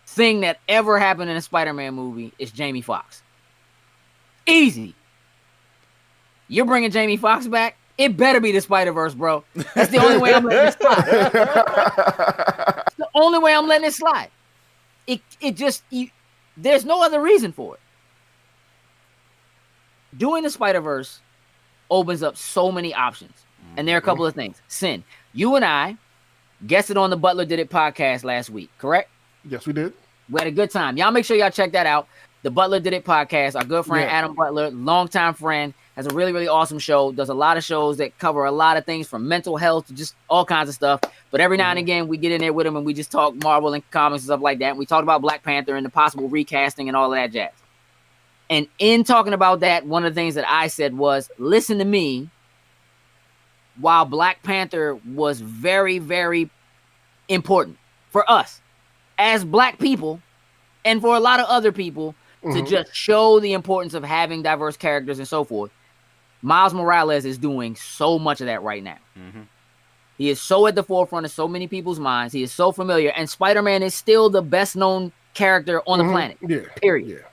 thing that ever happened in a Spider-Man movie is Jamie Foxx. Easy. You're bringing Jamie Foxx back? It better be the Spider-Verse, bro. That's the only way I'm letting it slide. It's the only way I'm letting it slide. There's no other reason for it. Doing the Spider-Verse opens up so many options. And there are a couple of things. Sin, you and I guested on the Butler Did It podcast last week, correct? Yes, we did. We had a good time. Y'all make sure y'all check that out. The Butler Did It podcast. Our good friend Adam Butler, longtime friend, has a really, really awesome show. Does a lot of shows that cover a lot of things from mental health to just all kinds of stuff. But every now and again, we get in there with him and we just talk Marvel and comics and stuff like that. And we talked about Black Panther and the possible recasting and all of that jazz. And in talking about that, one of the things that I said was, listen to me. While Black Panther was very, very important for us as Black people and for a lot of other people to just show the importance of having diverse characters and so forth, Miles Morales is doing so much of that right now. He is so at the forefront of so many people's minds. He is so familiar. And Spider-Man is still the best known character on the planet. Period. Yeah.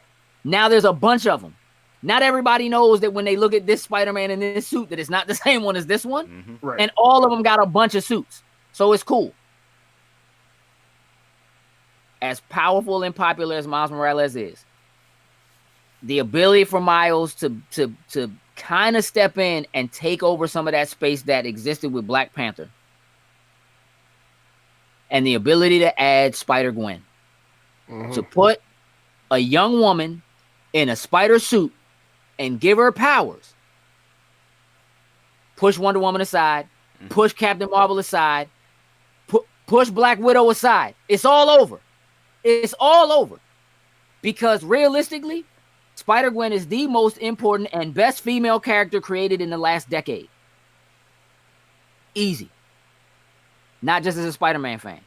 Now there's a bunch of them. Not everybody knows that when they look at this Spider-Man in this suit, that it's not the same one as this one. Right. And all of them got a bunch of suits. So it's cool. As powerful and popular as Miles Morales is, the ability for Miles to kind of step in and take over some of that space that existed with Black Panther, and the ability to add Spider-Gwen, to put a young woman in a spider suit and give her powers, push Wonder Woman aside, push Captain Marvel aside, push Black Widow aside. It's all over. It's all over. Because realistically, Spider-Gwen is the most important and best female character created in the last decade. Easy. Not just as a Spider-Man fan.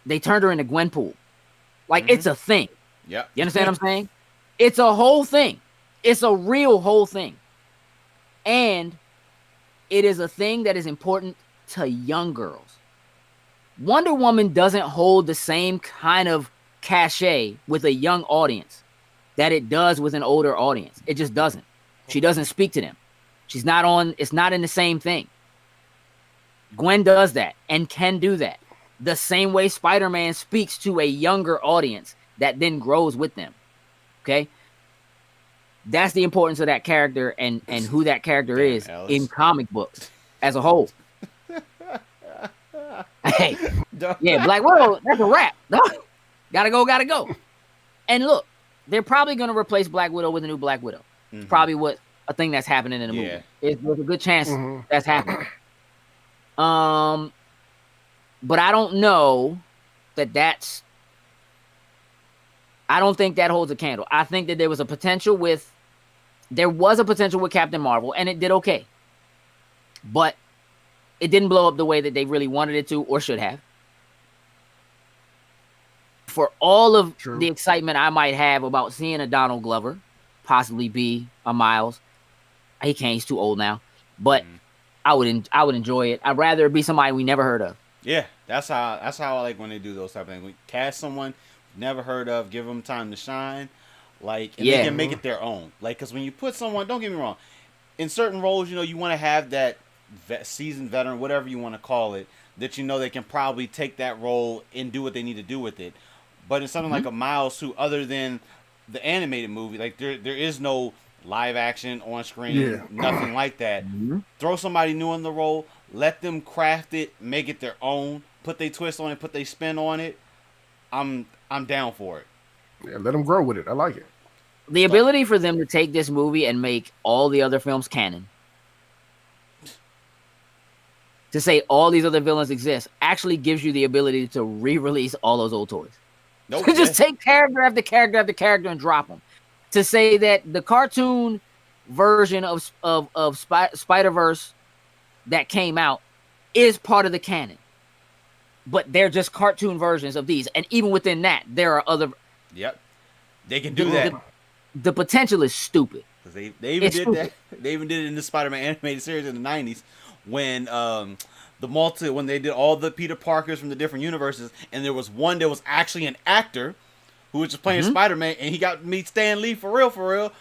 They turned her into Gwenpool. Like, it's a thing. Yeah. You understand what I'm saying? It's a whole thing. It's a real whole thing. And it is a thing that is important to young girls. Wonder Woman doesn't hold the same kind of cachet with a young audience that it does with an older audience. It just doesn't. She doesn't speak to them. She's not on, it's not in the same thing. Gwen does that and can do that. The same way Spider-Man speaks to a younger audience that then grows with them. Okay? That's the importance of that character and who that character is in comic books as a whole. Hey, yeah, Black Widow, that's a wrap. No, gotta go. And look, they're probably going to replace Black Widow with a new Black Widow. It's probably a thing that's happening in the movie. There's a good chance that's happening. But I don't know I don't think that holds a candle. I think that there was a potential with Captain Marvel, and it did okay. But it didn't blow up the way that they really wanted it to or should have. for all of True. the excitement I might have about seeing a Donald Glover possibly be a Miles, he can't. He's too old now. But I would enjoy it. I'd rather it be somebody we never heard of. Yeah, that's how I like when they do those type of things. We cast someone never heard of, give them time to shine, like, and they can make it their own. Like, because when you put someone, don't get me wrong, in certain roles, you want to have that seasoned veteran, whatever you want to call it, that they can probably take that role and do what they need to do with it. But in something like a Miles, who other than the animated movie, like there is no live action on screen, nothing like that. Throw somebody new in the role, let them craft it, make it their own, put their twist on it, put their spin on it. I'm down for it. Yeah, let them grow with it. I like it. The ability for them to take this movie and make all the other films canon, to say all these other villains exist, actually gives you the ability to re-release all those old toys. Just take character after character after character and drop them. To say that the cartoon version of Spider-Verse that came out is part of the canon, but they're just cartoon versions of these, and even within that, there are other. Yep, they can do that. The potential is stupid. They even did that. They even did it in the Spider-Man animated series in the '90s when when they did all the Peter Parkers from the different universes, and there was one that was actually an actor who was just playing Spider-Man, and he got to meet Stan Lee for real.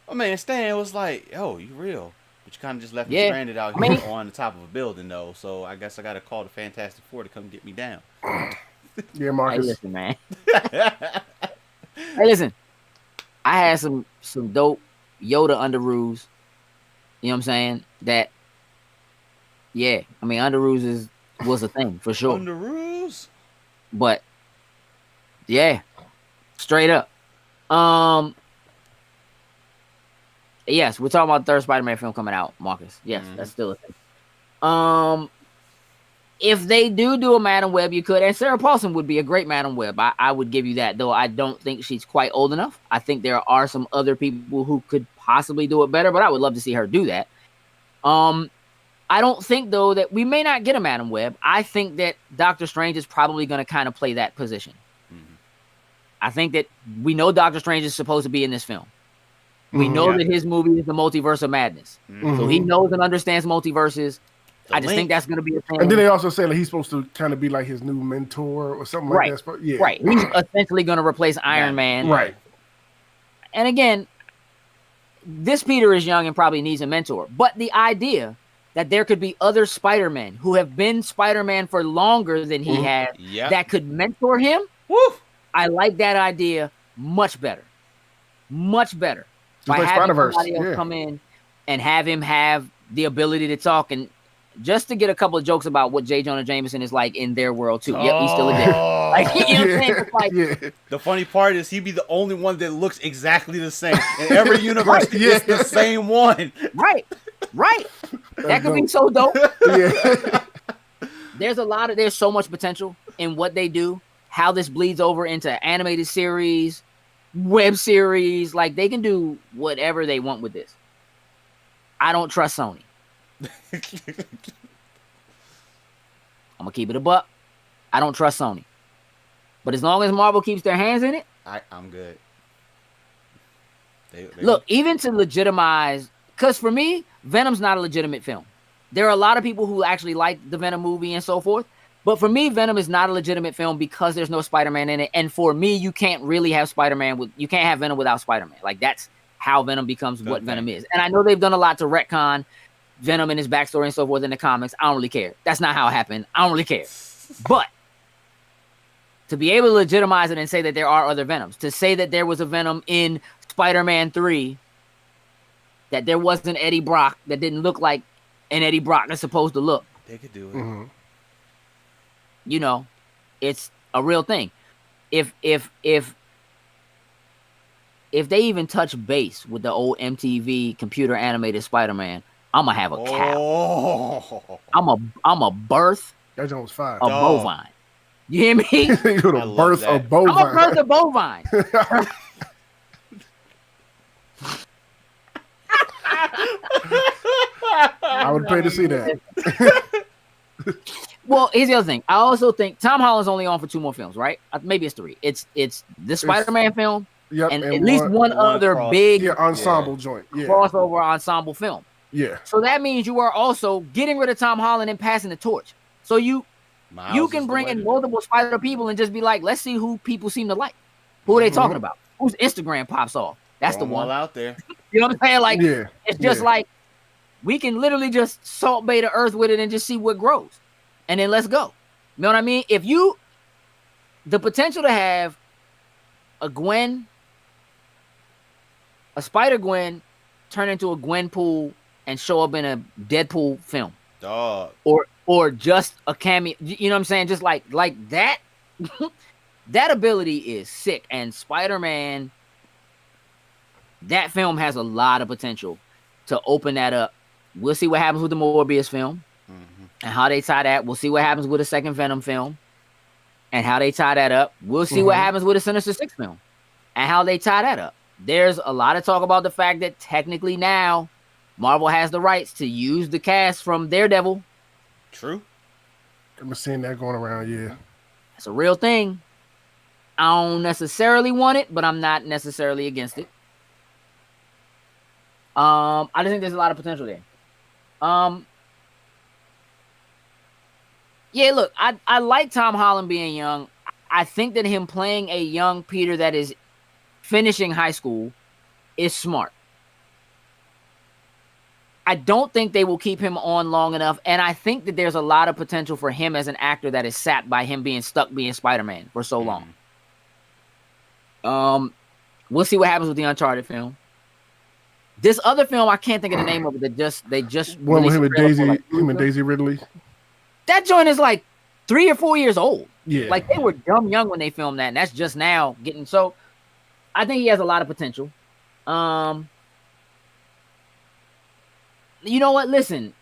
Oh man, Stan was like, "Yo, you real?" But you kind of just left me stranded out here on the top of a building, though. So I guess I got to call the Fantastic Four to come get me down. Yeah, Marcus. Hey, listen, man. Hey, listen. I had some dope Yoda underoos. You know what I'm saying? That, yeah. I mean, underoos was a thing for sure. Underoos? But, yeah. Straight up. Yes, we're talking about the third Spider-Man film coming out, Marcus. Yes, that's still a thing. If they do a Madam Web, you could, and Sarah Paulson would be a great Madam Web. I would give you that, though I don't think she's quite old enough. I think there are some other people who could possibly do it better, but I would love to see her do that. I don't think, though, that we may not get a Madam Web. I think that Doctor Strange is probably going to kind of play that position. I think that we know Doctor Strange is supposed to be in this film. We know that his movie is the Multiverse of Madness. So he knows and understands multiverses. I just think that's going to be a thing. And then they also say that he's supposed to kind of be like his new mentor or something like that. Yeah. Right. He's essentially going to replace Iron Man. Right. And again, this Peter is young and probably needs a mentor. But the idea that there could be other Spider-Men who have been Spider-Man for longer than he has that could mentor him, I like that idea much better. Much better. Just by having Spider-Verse. Somebody else come in and have him have the ability to talk, and just to get a couple of jokes about what J. Jonah Jameson is like in their world too. Yep, he's still a dick. Like, you know what I'm saying? It's like, the funny part is he'd be the only one that looks exactly the same in every universe. It's the same one. Right. That could be so dope. There's so much potential in what they do, how this bleeds over into animated series, web series. Like, they can do whatever they want with this. I don't trust Sony. I'm gonna keep it a buck. I don't trust Sony. But as long as Marvel keeps their hands in it, I'm good. Look, even to legitimize, because for me, Venom's not a legitimate film. There are a lot of people who actually like the Venom movie and so forth. But for me, Venom is not a legitimate film because there's no Spider-Man in it. And for me, you can't really have you can't have Venom without Spider-Man. Like, that's how Venom becomes what Venom is. And I know they've done a lot to retcon Venom and his backstory and so forth in the comics. I don't really care. That's not how it happened. I don't really care. But to be able to legitimize it and say that there are other Venoms, to say that there was a Venom in Spider-Man 3, that there was an Eddie Brock that didn't look like an Eddie Brock is supposed to look. They could do it. You know, it's a real thing. If they even touch base with the old MTV computer animated Spider-Man, I'm gonna have a cow. I'm a birth that joint was fire. A bovine. You hear me? You're the birth of bovine. I'm a birth of bovine. I would pay to see that. Well, here's the other thing. I also think Tom Holland's only on for 2 more films, right? Maybe it's 3. It's the Spider-Man film, Yep, and at least one other big ensemble joint, crossover ensemble film. Yeah. So that means you are also getting rid of Tom Holland and passing the torch. So you can bring in multiple Spider people and just be like, let's see who people seem to like. Who are they talking about? Whose Instagram pops off? That's the one out there. You know what I'm saying? Like, it's just like we can literally just salt bait the earth with it and just see what grows, and then let's go. You know what I mean? If the potential to have a Spider-Gwen turn into a Gwenpool and show up in a Deadpool film. Dog. Or just a cameo. You know what I'm saying? Just like that. That ability is sick. And Spider-Man, that film has a lot of potential to open that up. We'll see what happens with the Morbius film and how they tie that. We'll see what happens with the second Venom film and how they tie that up. We'll see what happens with the Sinister Six film and how they tie that up. There's a lot of talk about the fact that technically now Marvel has the rights to use the cast from Daredevil. True. I'm seeing that going around, yeah. It's a real thing. I don't necessarily want it, but I'm not necessarily against it. I just think there's a lot of potential there. Yeah, look, I like Tom Holland being young. I think that him playing a young Peter that is finishing high school is smart. I don't think they will keep him on long enough, and I think that there's a lot of potential for him as an actor that is sapped by him being stuck being Spider-Man for so long. We'll see what happens with the Uncharted film. This other film, I can't think of the name of it. They just one with him and Daisy Ridley. That joint is like 3 or 4 years old. Yeah, like they were dumb young when they filmed that, and that's just now getting. So, I think he has a lot of potential. You know what? Listen,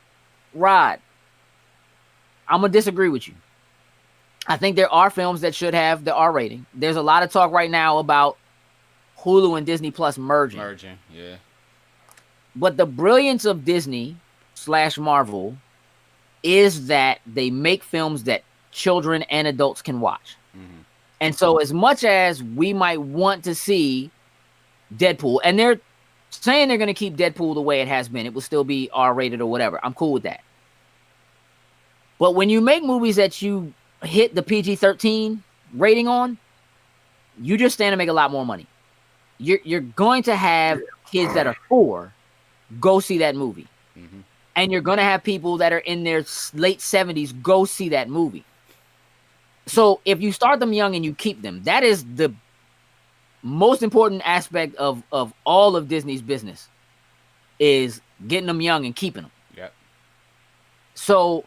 Rod, I'm gonna disagree with you. I think there are films that should have the R rating. There's a lot of talk right now about Hulu and Disney Plus merging. Yeah. But the brilliance of Disney/Marvel is that they make films that children and adults can watch. And so as much as we might want to see Deadpool, and they're saying they're going to keep Deadpool the way it has been, it will still be R-rated or whatever. I'm cool with that. But when you make movies that you hit the PG-13 rating on, you just stand to make a lot more money. You're going to have kids that are 4 go see that movie. And you're going to have people that are in their late 70s go see that movie. So if you start them young and you keep them, that is the most important aspect of all of Disney's business, is getting them young and keeping them. Yep. So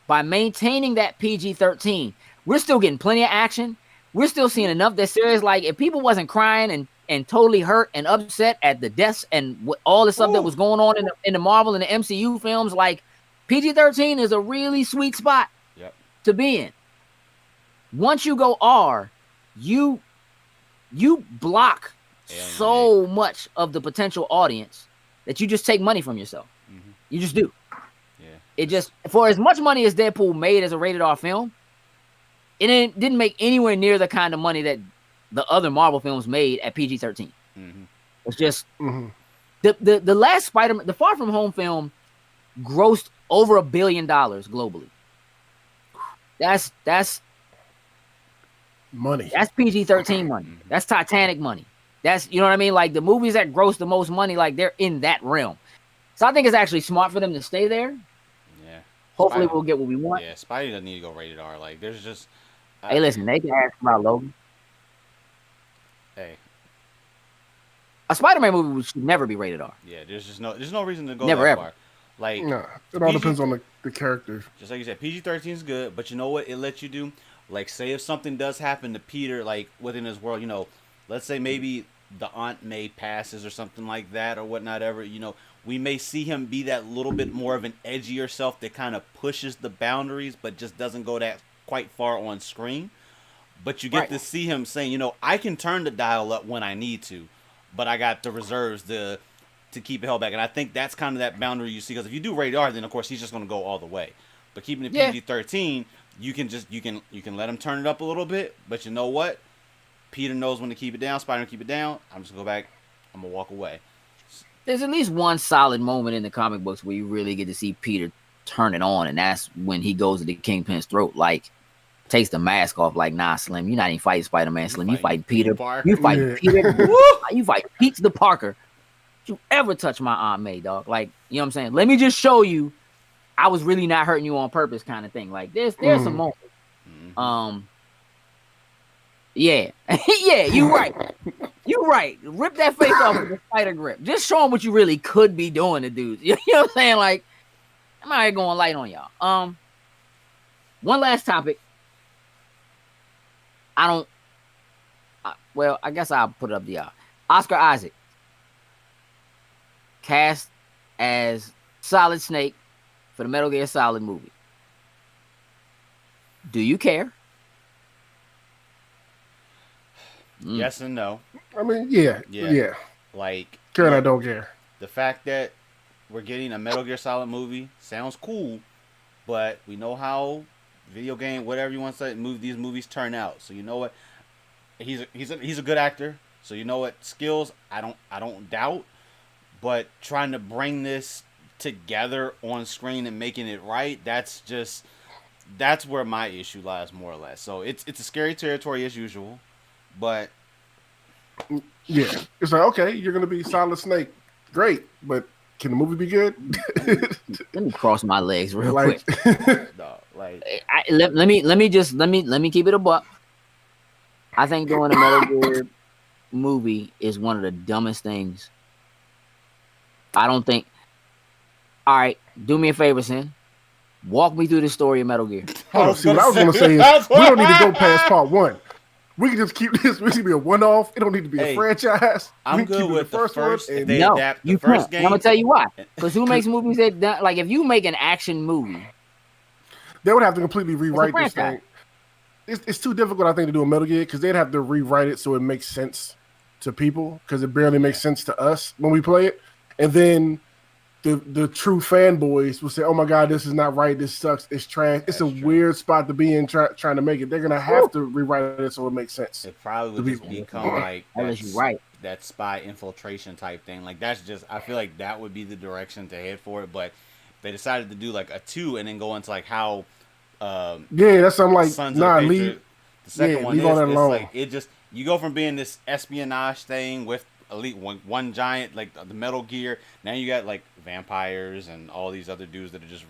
by maintaining that PG-13, we're still getting plenty of action. We're still seeing enough that's serious. Like, if people wasn't crying and totally hurt and upset at the deaths and all the stuff that was going on in the Marvel and the MCU films, like, PG-13 is a really sweet spot to be in. Once you go R, you block so much of the potential audience that you just take money from yourself. You just do. Yeah. It just, for as much money as Deadpool made as a rated R film, it didn't make anywhere near the kind of money that the other Marvel films made at PG-13. It's just the last Spider-Man, the Far From Home film, grossed over $1 billion globally. That's money. That's PG-13 money. That's Titanic money. That's, you know what I mean? Like, the movies that gross the most money, like, they're in that realm. So I think it's actually smart for them to stay there. Yeah. Hopefully we'll get what we want. Yeah, Spidey doesn't need to go rated R. Like, there's just... hey, listen, they can ask about Logan. Hey. A Spider-Man movie should never be rated R. Yeah, there's no reason to go never, that ever. far. Like, no, it all depends on the character. Just like you said, PG-13 is good, but you know what it lets you do? Like, say if something does happen to Peter, like, within his world, you know, let's say maybe the Aunt May passes or something like that or whatnot ever, you know, we may see him be that little bit more of an edgier self that kind of pushes the boundaries but just doesn't go that quite far on screen. But you get to see him saying, you know, I can turn the dial up when I need to, but I got the reserves to keep it held back. And I think that's kind of that boundary you see, because if you do rated R, then, of course, he's just going to go all the way. But keeping it Yeah. PG-13, you can let him turn it up a little bit. But you know what? Peter knows when to keep it down. Spider-Man keep it down. I'm just gonna go back. I'm gonna walk away. There's at least one solid moment in the comic books where you really get to see Peter turn it on, and that's when he goes to the Kingpin's throat, like takes the mask off, like, nah, Slim, you're not even fighting Spider-Man, Slim. You fighting Peter. You fighting Peter. You fight Pete the Parker. You ever touch my Aunt May, dog? Like, you know what I'm saying? Let me just show you I was really not hurting you on purpose, kind of thing. Like, there's some moments. Yeah. Yeah, you right. You right. Rip that face off with a spider grip. Just show him what you really could be doing to dudes. You know what I'm saying? Like, I'm out here going light on y'all. One last topic. I guess I'll put it up to y'all. Oscar Isaac. Cast as Solid Snake for the Metal Gear Solid movie. Do you care? Yes and no. I mean, yeah. Like, care and I don't care. The fact that we're getting a Metal Gear Solid movie sounds cool, but we know how video game, whatever you want to say, these movies turn out. So you know what? He's a good actor. So you know what? Skills, I don't doubt, but trying to bring this together on screen and making it right, that's where my issue lies, more or less. So it's a scary territory as usual, but yeah, it's like, okay, you're gonna be Solid Snake, great, but can the movie be good? Let me cross my legs real quick. No, like let me keep it a buck. I think doing a Metal Gear movie is one of the dumbest things. I don't think. All right, do me a favor, Sin. Walk me through the story of Metal Gear. Oh, see, what I was going to say is we don't need to go past part one. We can just keep this. We should be a one-off. It don't need to be a franchise. I'm good with the first. If they adapt the first game. I'm gonna tell you why. Because who makes movies that like if you make an action movie, they would have to completely rewrite this thing. It's too difficult, I think, to do a Metal Gear because they'd have to rewrite it so it makes sense to people because it barely makes sense to us when we play it, and then the true fanboys will say, "Oh my God, this is not right. This sucks. It's trash." It's a weird spot to be in trying to make it. They're gonna have to rewrite it so it makes sense. It probably would just become like that spy infiltration type thing. Like I feel like that would be the direction to head for it. But they decided to do like a 2 and then go into like how. That's something like leave. The second one leave all that alone. Like you go from being this espionage thing with elite one giant like the Metal Gear. Now you got like vampires and all these other dudes that are just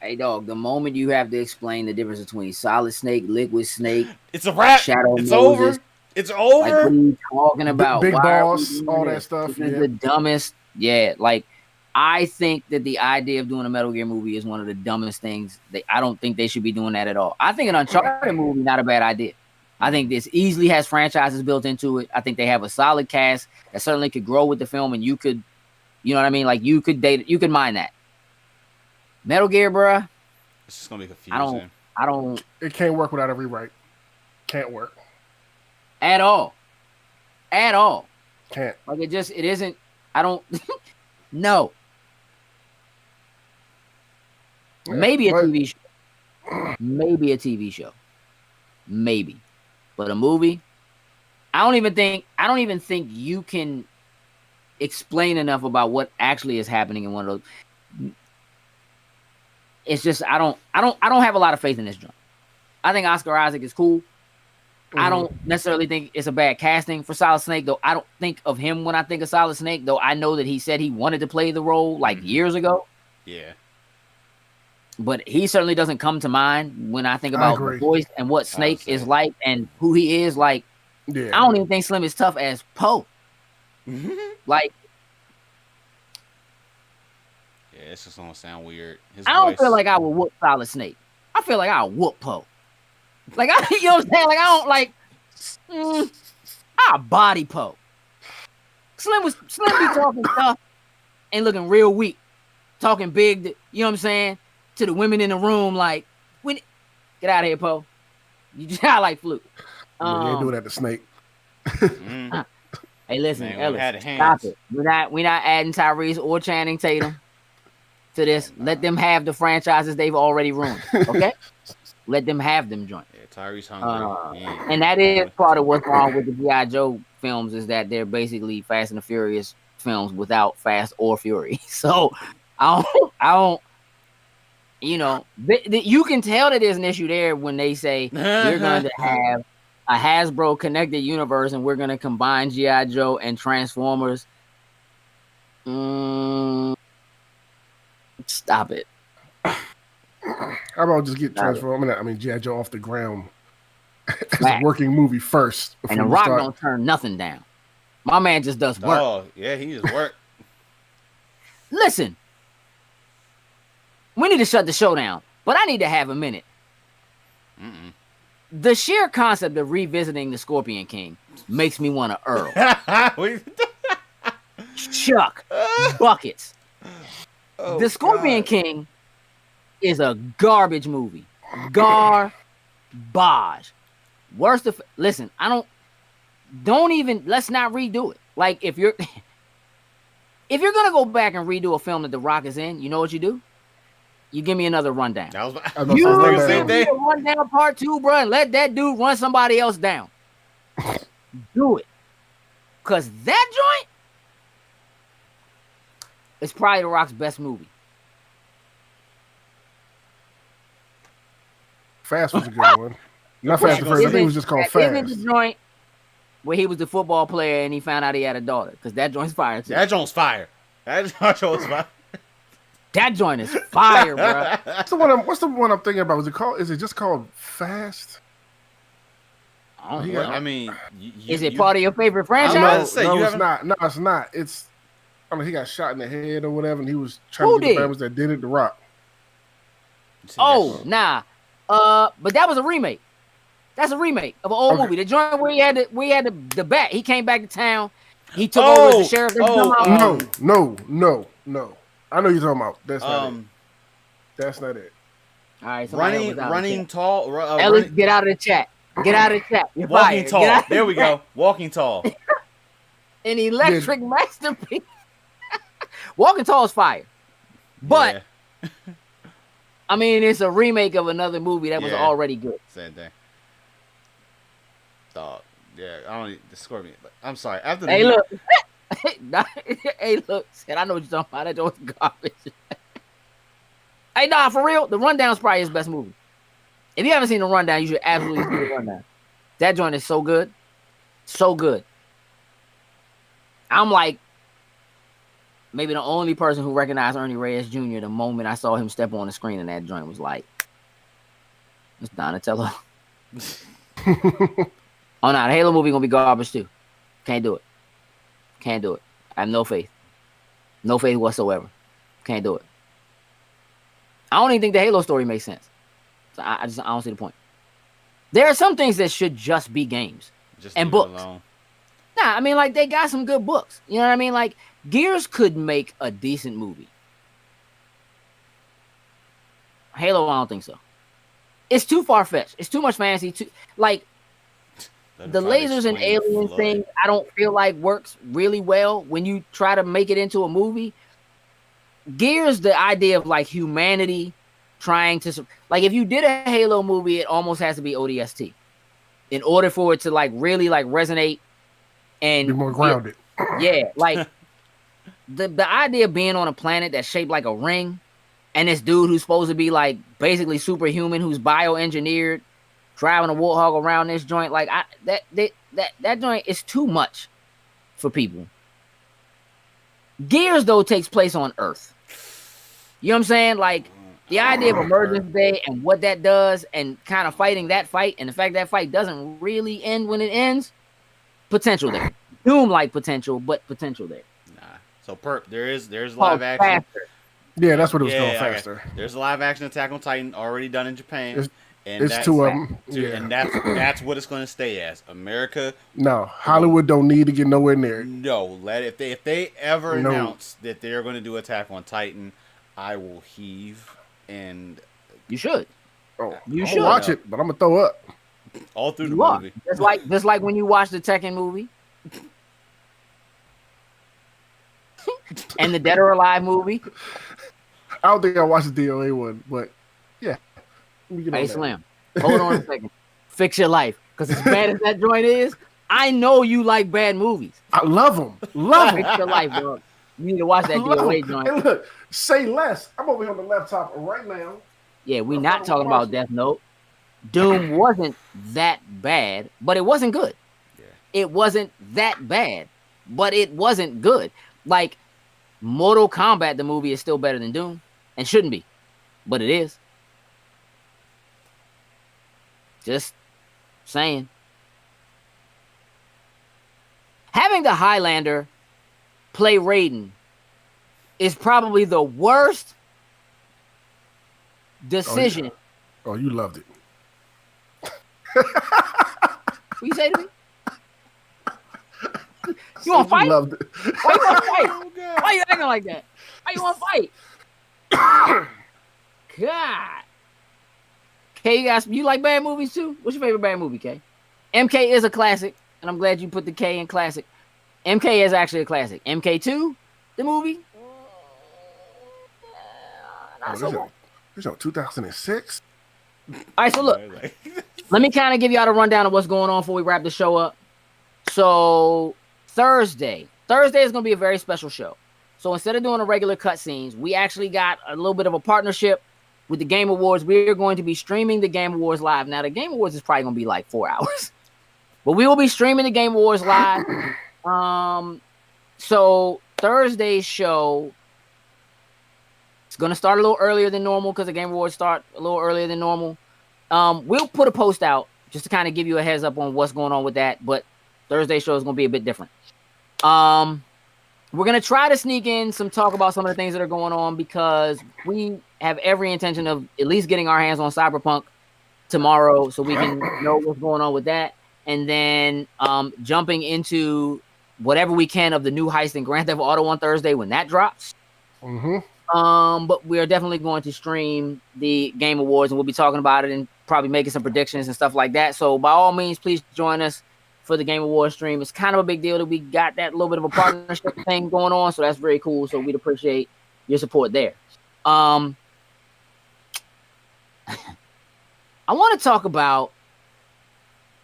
Hey dog, the moment you have to explain the difference between Solid Snake, Liquid Snake, it's a wrap. Shadow it's Moses, over. It's over. Like, what are you talking about? Big Boss, all that stuff. This is the dumbest. Yeah, like I think that the idea of doing a Metal Gear movie is one of the dumbest things. I don't think they should be doing that at all. I think an Uncharted movie not a bad idea. I think this easily has franchises built into it. I think they have a solid cast that certainly could grow with the film, and you could, you know what I mean? Like you could mind that. Metal Gear, bruh. It's just gonna be confusing. I don't. It can't work without a rewrite. Can't work. At all. Can't. Like it isn't. I don't. No. Maybe a TV show. Maybe a TV show. Maybe. But a movie, I don't even think you can explain enough about what actually is happening in one of those. It's just I don't have a lot of faith in this joint. I think Oscar Isaac is cool. I don't necessarily think it's a bad casting for Solid Snake, though. I don't think of him when I think of Solid Snake, though. I know that he said he wanted to play the role like years ago. Yeah. But he certainly doesn't come to mind when I think about the voice and what Snake is like and who he is. Like, I don't even think Slim is tough as Poe. Like, yeah, it's just gonna sound weird. I don't feel like I would whoop Solid Snake. I feel like I'll whoop Poe. Like, you know what I'm saying? Like, I don't like. I'll body Poe. Slim be talking stuff and looking real weak, talking big. You know what I'm saying? To the women in the room, like, get out of here, Poe. You just like Fluke. You ain't doing that to Snake. Hey, listen, Ellis, stop it. We're not adding Tyrese or Channing Tatum. to this. Let them have the franchises they've already ruined. Okay, let them have them joint. Yeah, Tyree's hungry. And that is part of what's wrong with the G.I. Joe films is that they're basically Fast and the Furious films without Fast or Fury. So I don't. You know, you can tell that there's an issue there when they say we're going to have a Hasbro connected universe and we're going to combine G.I. Joe and Transformers. Stop it. How about just get Transformers? I mean, G.I. Joe off the ground as a working movie first. And The Rock don't turn nothing down. My man just does work. Oh, yeah, he just work. Listen, we need to shut the show down, but I need to have a minute. The sheer concept of revisiting the Scorpion King makes me want to Earl. Chuck buckets. Oh, the Scorpion King is a garbage movie. Garbage. Worst of listen, don't even let's not redo it. Like if you're gonna go back and redo a film that The Rock is in, you know what you do? You give me another rundown. You give me a rundown part 2, bro, and let that dude run somebody else down. Do it. Because that joint is probably The Rock's best movie. Fast was a good one. Not Fast and Furious. I think it was just called Fast. Isn't the joint where he was the football player and he found out he had a daughter? Because that joint's fire, too. That joint's fire. That joint's fire. That joint is fire, bro. What's the one I'm thinking about? Is it just called Fast? I mean, is it part of your favorite franchise? No, it's not. No, it's not. It's, I mean, he got shot in the head or whatever, and he was trying to get the members that did it. The Rock. Oh, nah. But that was a remake. That's a remake of an old movie. The joint where he had the bat. He came back to town. He took over as the sheriff. No. I know you're talking about. That's not it. That's not it. All right. Running tall. Ellis, get out of the chat. Get out of the chat. You're Walking fired. Tall. There we go. Walking Tall. An electric masterpiece. Walking Tall is fire. But, I mean, it's a remake of another movie that was already good. Same thing. Dog. Yeah, I don't need the Scorpion. But I'm sorry. After hey, look. Hey, look. Said, I know what you're talking about. That joint's garbage. Hey, nah, for real. The Rundown's probably his best movie. If you haven't seen The Rundown, you should absolutely see The Rundown. That joint is so good. So good. I'm like maybe the only person who recognized Ernie Reyes Jr. the moment I saw him step on the screen in that joint was like, it's Donatello. Oh, no, the Halo movie going to be garbage too. Can't do it. Can't do it. I have no faith. No faith whatsoever. Can't do it. I don't even think the Halo story makes sense. So I don't see the point. There are some things that should just be games and books. Nah, I mean, like, they got some good books. You know what I mean? Like, Gears could make a decent movie. Halo, I don't think so. It's too far-fetched. It's too much fantasy. Like, the lasers and alien thing, I don't feel like works really well when you try to make it into a movie. Gears, the idea of, like, humanity trying to... Like, if you did a Halo movie, it almost has to be ODST. In order for it to, like, really, like, resonate and... Be more grounded. Yeah, like, the idea of being on a planet that's shaped like a ring and this dude who's supposed to be, like, basically superhuman, who's bioengineered, driving a warthog around this joint, like, that joint is too much for people. Gears, though, takes place on Earth. You know what I'm saying? Like, the idea of Emergence Day and what that does and kind of fighting that fight and the fact that fight doesn't really end when it ends, potential there. Doom-like potential, but potential there. Nah. So, Perp, there's live action. Faster. Yeah, that's what it was called, Faster. There's a live action Attack on Titan already done in Japan. It's two of them. Yeah. And that's what it's going to stay as. America. No, Hollywood don't need to get nowhere near it. No, if they ever announce that they're going to do Attack on Titan, I will heave and... You should. Oh, you should watch it, but I'm gonna throw up all through the movie. Just like when you watch the Tekken movie and the Dead or Alive movie. I don't think I watched the DOA one, but yeah. Hey, Slim, hold on a second. Fix your life. Because as bad as that joint is, I know you like bad movies. I love them. Love them. Fix your life, bro. You need to watch that DOA joint. And look, say less. I'm over here on the laptop right now. Yeah, we're not talking about Death Note. Doom wasn't that bad, but it wasn't good. Yeah. It wasn't that bad, but it wasn't good. Like, Mortal Kombat, the movie, is still better than Doom, and shouldn't be, but it is. Just saying. Having the Highlander play Raiden is probably the worst decision. Oh, you loved it. What you say to me? You want to fight? Loved it. Why you want to fight? Oh, why you acting like that? Why you want to fight? God. K, you like bad movies too? What's your favorite bad movie, K? MK is a classic, and I'm glad you put the K in classic. MK is actually a classic. MK2, the movie. This is 2006. All right, so look, let me kind of give y'all the rundown of what's going on before we wrap the show up. So Thursday is going to be a very special show. So instead of doing a regular cutscenes, we actually got a little bit of a partnership with the Game Awards. We're going to be streaming the Game Awards live. Now, the Game Awards is probably going to be like 4 hours, but we will be streaming the Game Awards live. So Thursday's show, it's going to start a little earlier than normal because the Game Awards start a little earlier than normal. We'll put a post out just to kind of give you a heads up on what's going on with that, but Thursday's show is going to be a bit different. We're going to try to sneak in some talk about some of the things that are going on because we have every intention of at least getting our hands on Cyberpunk tomorrow so we can know what's going on with that. And then jumping into whatever we can of the new heist in Grand Theft Auto on Thursday when that drops. Mm-hmm. But we're definitely going to stream the Game Awards and we'll be talking about it and probably making some predictions and stuff like that. So by all means, please join us for the Game Awards stream. It's kind of a big deal that we got that little bit of a partnership thing going on. So that's very cool. So we'd appreciate your support there. I want to talk about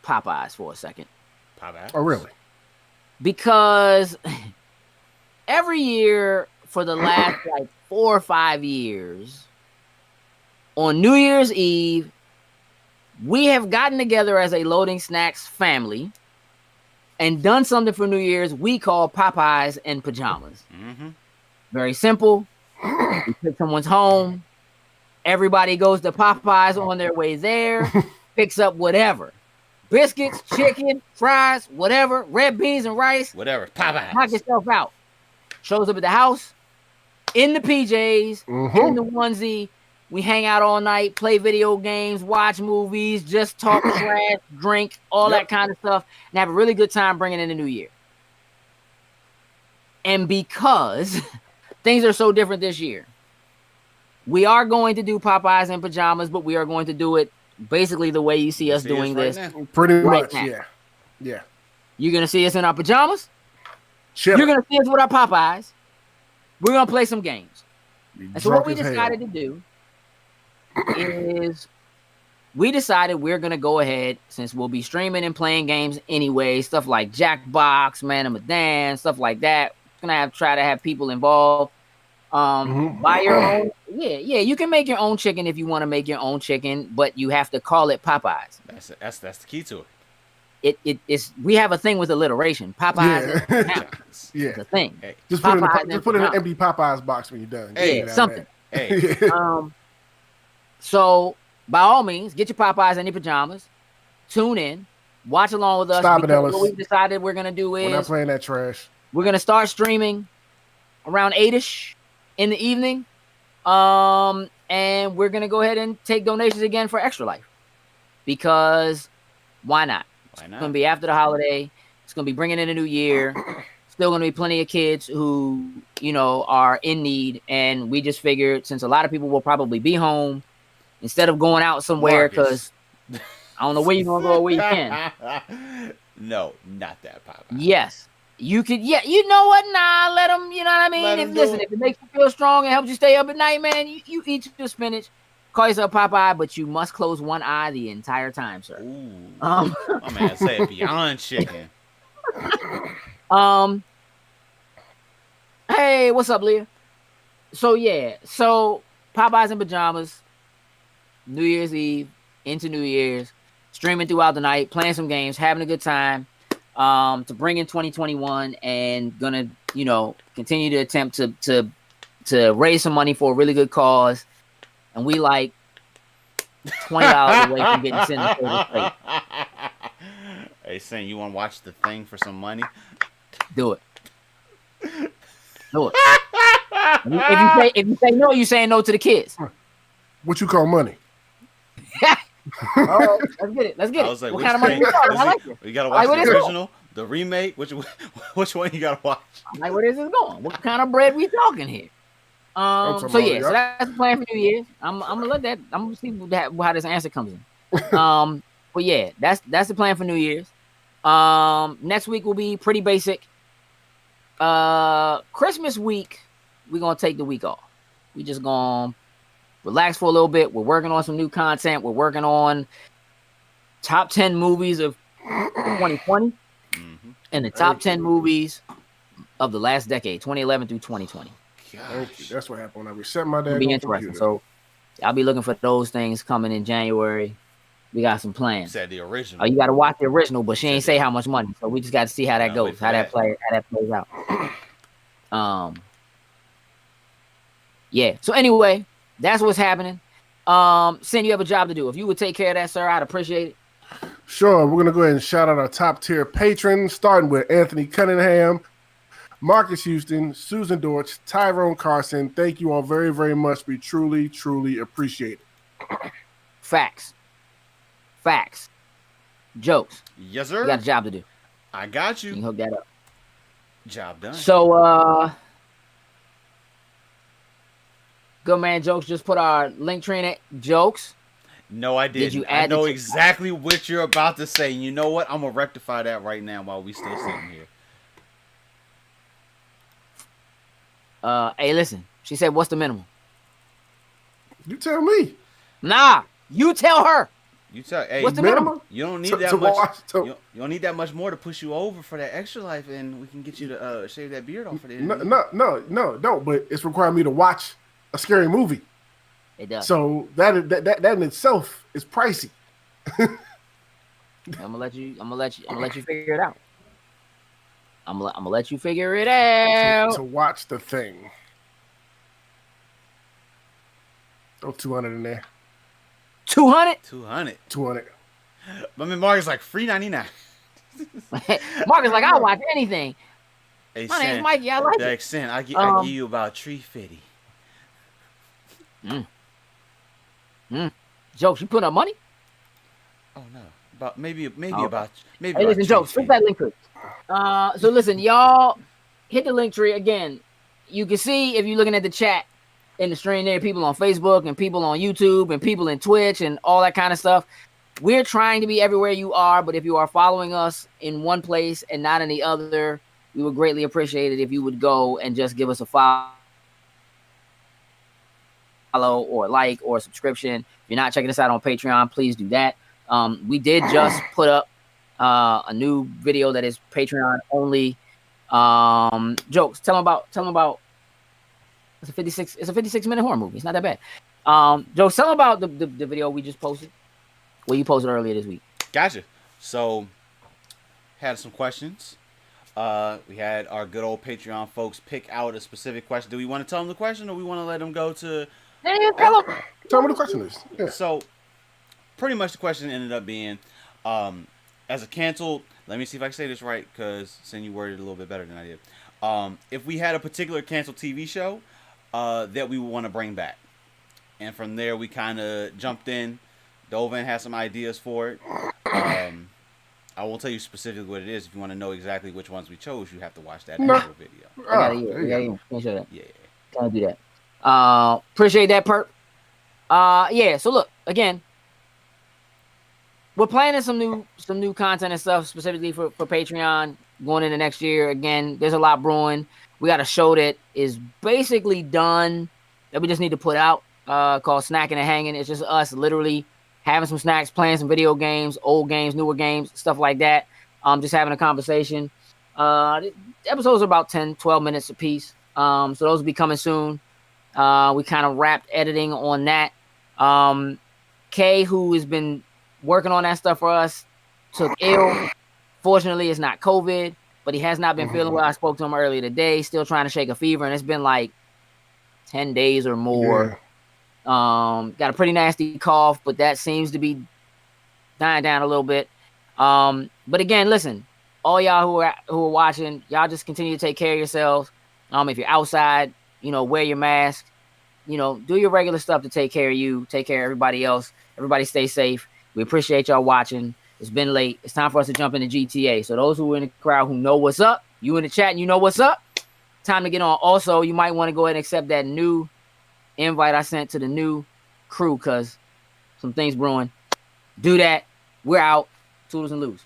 Popeyes for a second. Popeyes? Oh, really? Because every year for the last like 4 or 5 years, on New Year's Eve, we have gotten together as a Loading Snacks family and done something for New Year's we call Popeyes in pajamas. Mm-hmm. Very simple. We pick someone's home. Everybody goes to Popeyes on their way there, picks up whatever. Biscuits, chicken, fries, whatever, red beans and rice. Whatever. Popeyes. Knock yourself out. Shows up at the house, in the PJs, in the onesie. We hang out all night, play video games, watch movies, just talk trash, drink, all that kind of stuff, and have a really good time bringing in the new year. And because things are so different this year, we are going to do Popeyes in pajamas, but we are going to do it basically the way you see us doing this. Pretty right much, now. Yeah. You're going to see us in our pajamas. Chilling. You're going to see us with our Popeyes. We're going to play some games. And so what we decided to do is we decided we're going to go ahead, since we'll be streaming and playing games anyway, stuff like Jackbox, Man of Medan, stuff like that. We're going to try to have people involved. Buy your own. Yeah, you can make your own chicken if you want to make your own chicken, but you have to call it Popeyes. That's the key to It's we have a thing with alliteration. Popeyes. Yeah. It's a thing. Hey. Just put it in an empty Popeyes box when you're done. Hey, something. Hey. So by all means, get your Popeyes in your pajamas. Tune in. Watch along with us. Stop it, Ellis. What we decided we're gonna do We're not is playing that trash. we're gonna start streaming around 8ish in the evening. And we're gonna go ahead and take donations again for Extra Life. Because why not? Why It's not? gonna be after the holiday. It's gonna be bringing in a new year. Still gonna be plenty of kids who, are in need. And we just figured, since a lot of people will probably be home, instead of going out somewhere, because I don't know where you're gonna go or where you can. No, not that Popeye. Yes. You could, yeah, you know what? Nah, let them, you know what I mean? Let If 'em do listen, it. if it makes you feel strong and helps you stay up at night, man, you eat your spinach, call yourself Popeye, but you must close one eye the entire time, sir. Ooh, Um, my man said beyond chicken. um, hey, what's up, Leah? So yeah, so Popeyes in pajamas, New Year's Eve into New Year's, streaming throughout the night, playing some games, having a good time. To bring in 2021 and gonna, continue to attempt to raise some money for a really good cause. And we like $20 away from getting sent to the plate. Hey, saying you want to watch the thing for some money? Do it. Do it. If you say no, you saying no to the kids. What you call money? All right, let's get it. Let's get I it. was like, what which kind of money thing? we talking? I like it. You gotta watch Like, the what is it? original, the remake. Which one you gotta watch? Like, where this is going? What kind of bread we talking here? So yeah, so that's the plan for New Year's. I'm gonna let that. I'm gonna see how this answer comes in. But yeah, that's the plan for New Year's. Next week will be pretty basic. Christmas week, we're gonna take the week off. We just gonna relax for a little bit. We're working on some new content. We're working on top 10 movies of 2020 and the top 10 movies of the last decade, 2011 through 2020. Thank you. That's what happened when I reset my dad. It'll be interesting. So I'll be looking for those things coming in January. We got some plans. Said the original. Oh, you got to watch the original, but she ain't say how much money. So we just got to see how that goes, how that plays out. Yeah. So anyway, that's what's happening. Sin, you have a job to do. If you would take care of that, sir, I'd appreciate it. Sure. We're gonna go ahead and shout out our top tier patrons, starting with Anthony Cunningham, Marcus Houston, Susan Dortch, Tyrone Carson. Thank you all very, very much. We truly, truly appreciate it. Facts. Jokes. Yes, sir. You got a job to do. I got you. You can hook that up. Job done. So, good man, Jokes just put our link tree in it. Jokes. No, I didn't. Did you add I know exactly what you're about to say. You know what? I'm gonna rectify that right now while we still sitting here. Hey, listen. She said, "What's the minimum?" You tell me. Nah, you tell her. You tell. Hey, What's the minimum? You don't need that much. You don't need that much more to push you over for that extra life, and we can get you to shave that beard off of it. No. But it's requiring me to watch a scary movie. It does. So that in itself is pricey. I'm gonna let you figure it out. I'm gonna let you figure it out. To watch the thing. Throw 200 in there. 200. 200. But I mean, Mark is like $3.99. Marcus like, I'll watch anything. Hey, My name's Mikey. I like it. Accent. I give you about $3.50. Jokes, you put up money? Oh no, about maybe Hey, about listen, Jokes, flip that link tree. So listen, y'all, hit the link tree again. You can see if you're looking at the chat in the stream there, people on Facebook and people on YouTube and people in Twitch and all that kind of stuff. We're trying to be everywhere you are, but if you are following us in one place and not in the other, we would greatly appreciate it if you would go and just give us a follow or like or subscription. If you're not checking us out on Patreon, please do that. We did just put up a new video that is Patreon only. Jokes, tell them about it's a 56-minute horror movie. It's not that bad. Jokes, tell them about the video we just posted. Well, you posted earlier this week. Gotcha. So had some questions. We had our good old Patreon folks pick out a specific question. Do we want to tell them the question, or we want to let them go to? Tell me the question is. Yeah. So, pretty much the question ended up being, as a canceled. Let me see if I can say this right, because Sin, you worded it a little bit better than I did. If we had a particular canceled TV show that we would want to bring back, and from there we kind of jumped in. Dovan has some ideas for it. I won't tell you specifically what it is. If you want to know exactly which ones we chose, you have to watch that actual video. I gotta show that. Yeah. Gotta do that. Appreciate that, Perp. Yeah. So look, again, we're planning some new content and stuff specifically for Patreon. going into next year. Again, there's a lot brewing. We got a show that is basically done that we just need to put out called Snacking and Hanging. It's just us literally having some snacks, playing some video games, old games, newer games, stuff like that. Just having a conversation. The episodes are about 10, 12 minutes a piece. So those will be coming soon. We kind of wrapped editing on that. Kay, who has been working on that stuff for us, took ill. Fortunately, it's not COVID, but he has not been feeling well. I spoke to him earlier today, still trying to shake a fever, and it's been like 10 days or more. Yeah. Got a pretty nasty cough, but that seems to be dying down a little bit. But again, listen, all y'all who are watching, y'all just continue to take care of yourselves. If you're outside, wear your mask. Do your regular stuff to take care of you, take care of everybody else. Everybody stay safe. We appreciate y'all watching. It's been late. It's time for us to jump into GTA. So those who are in the crowd who know what's up, you in the chat and you know what's up, time to get on. Also, you might want to go ahead and accept that new invite I sent to the new crew because some things brewing. Do that. We're out. Toodles and loos.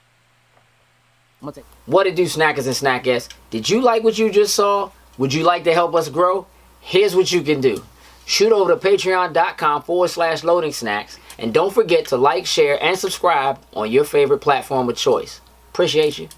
What it do, snackers and snackettes? Did you like what you just saw? Would you like to help us grow? Here's what you can do. Shoot over to patreon.com/loading snacks. And don't forget to like, share, and subscribe on your favorite platform of choice. Appreciate you.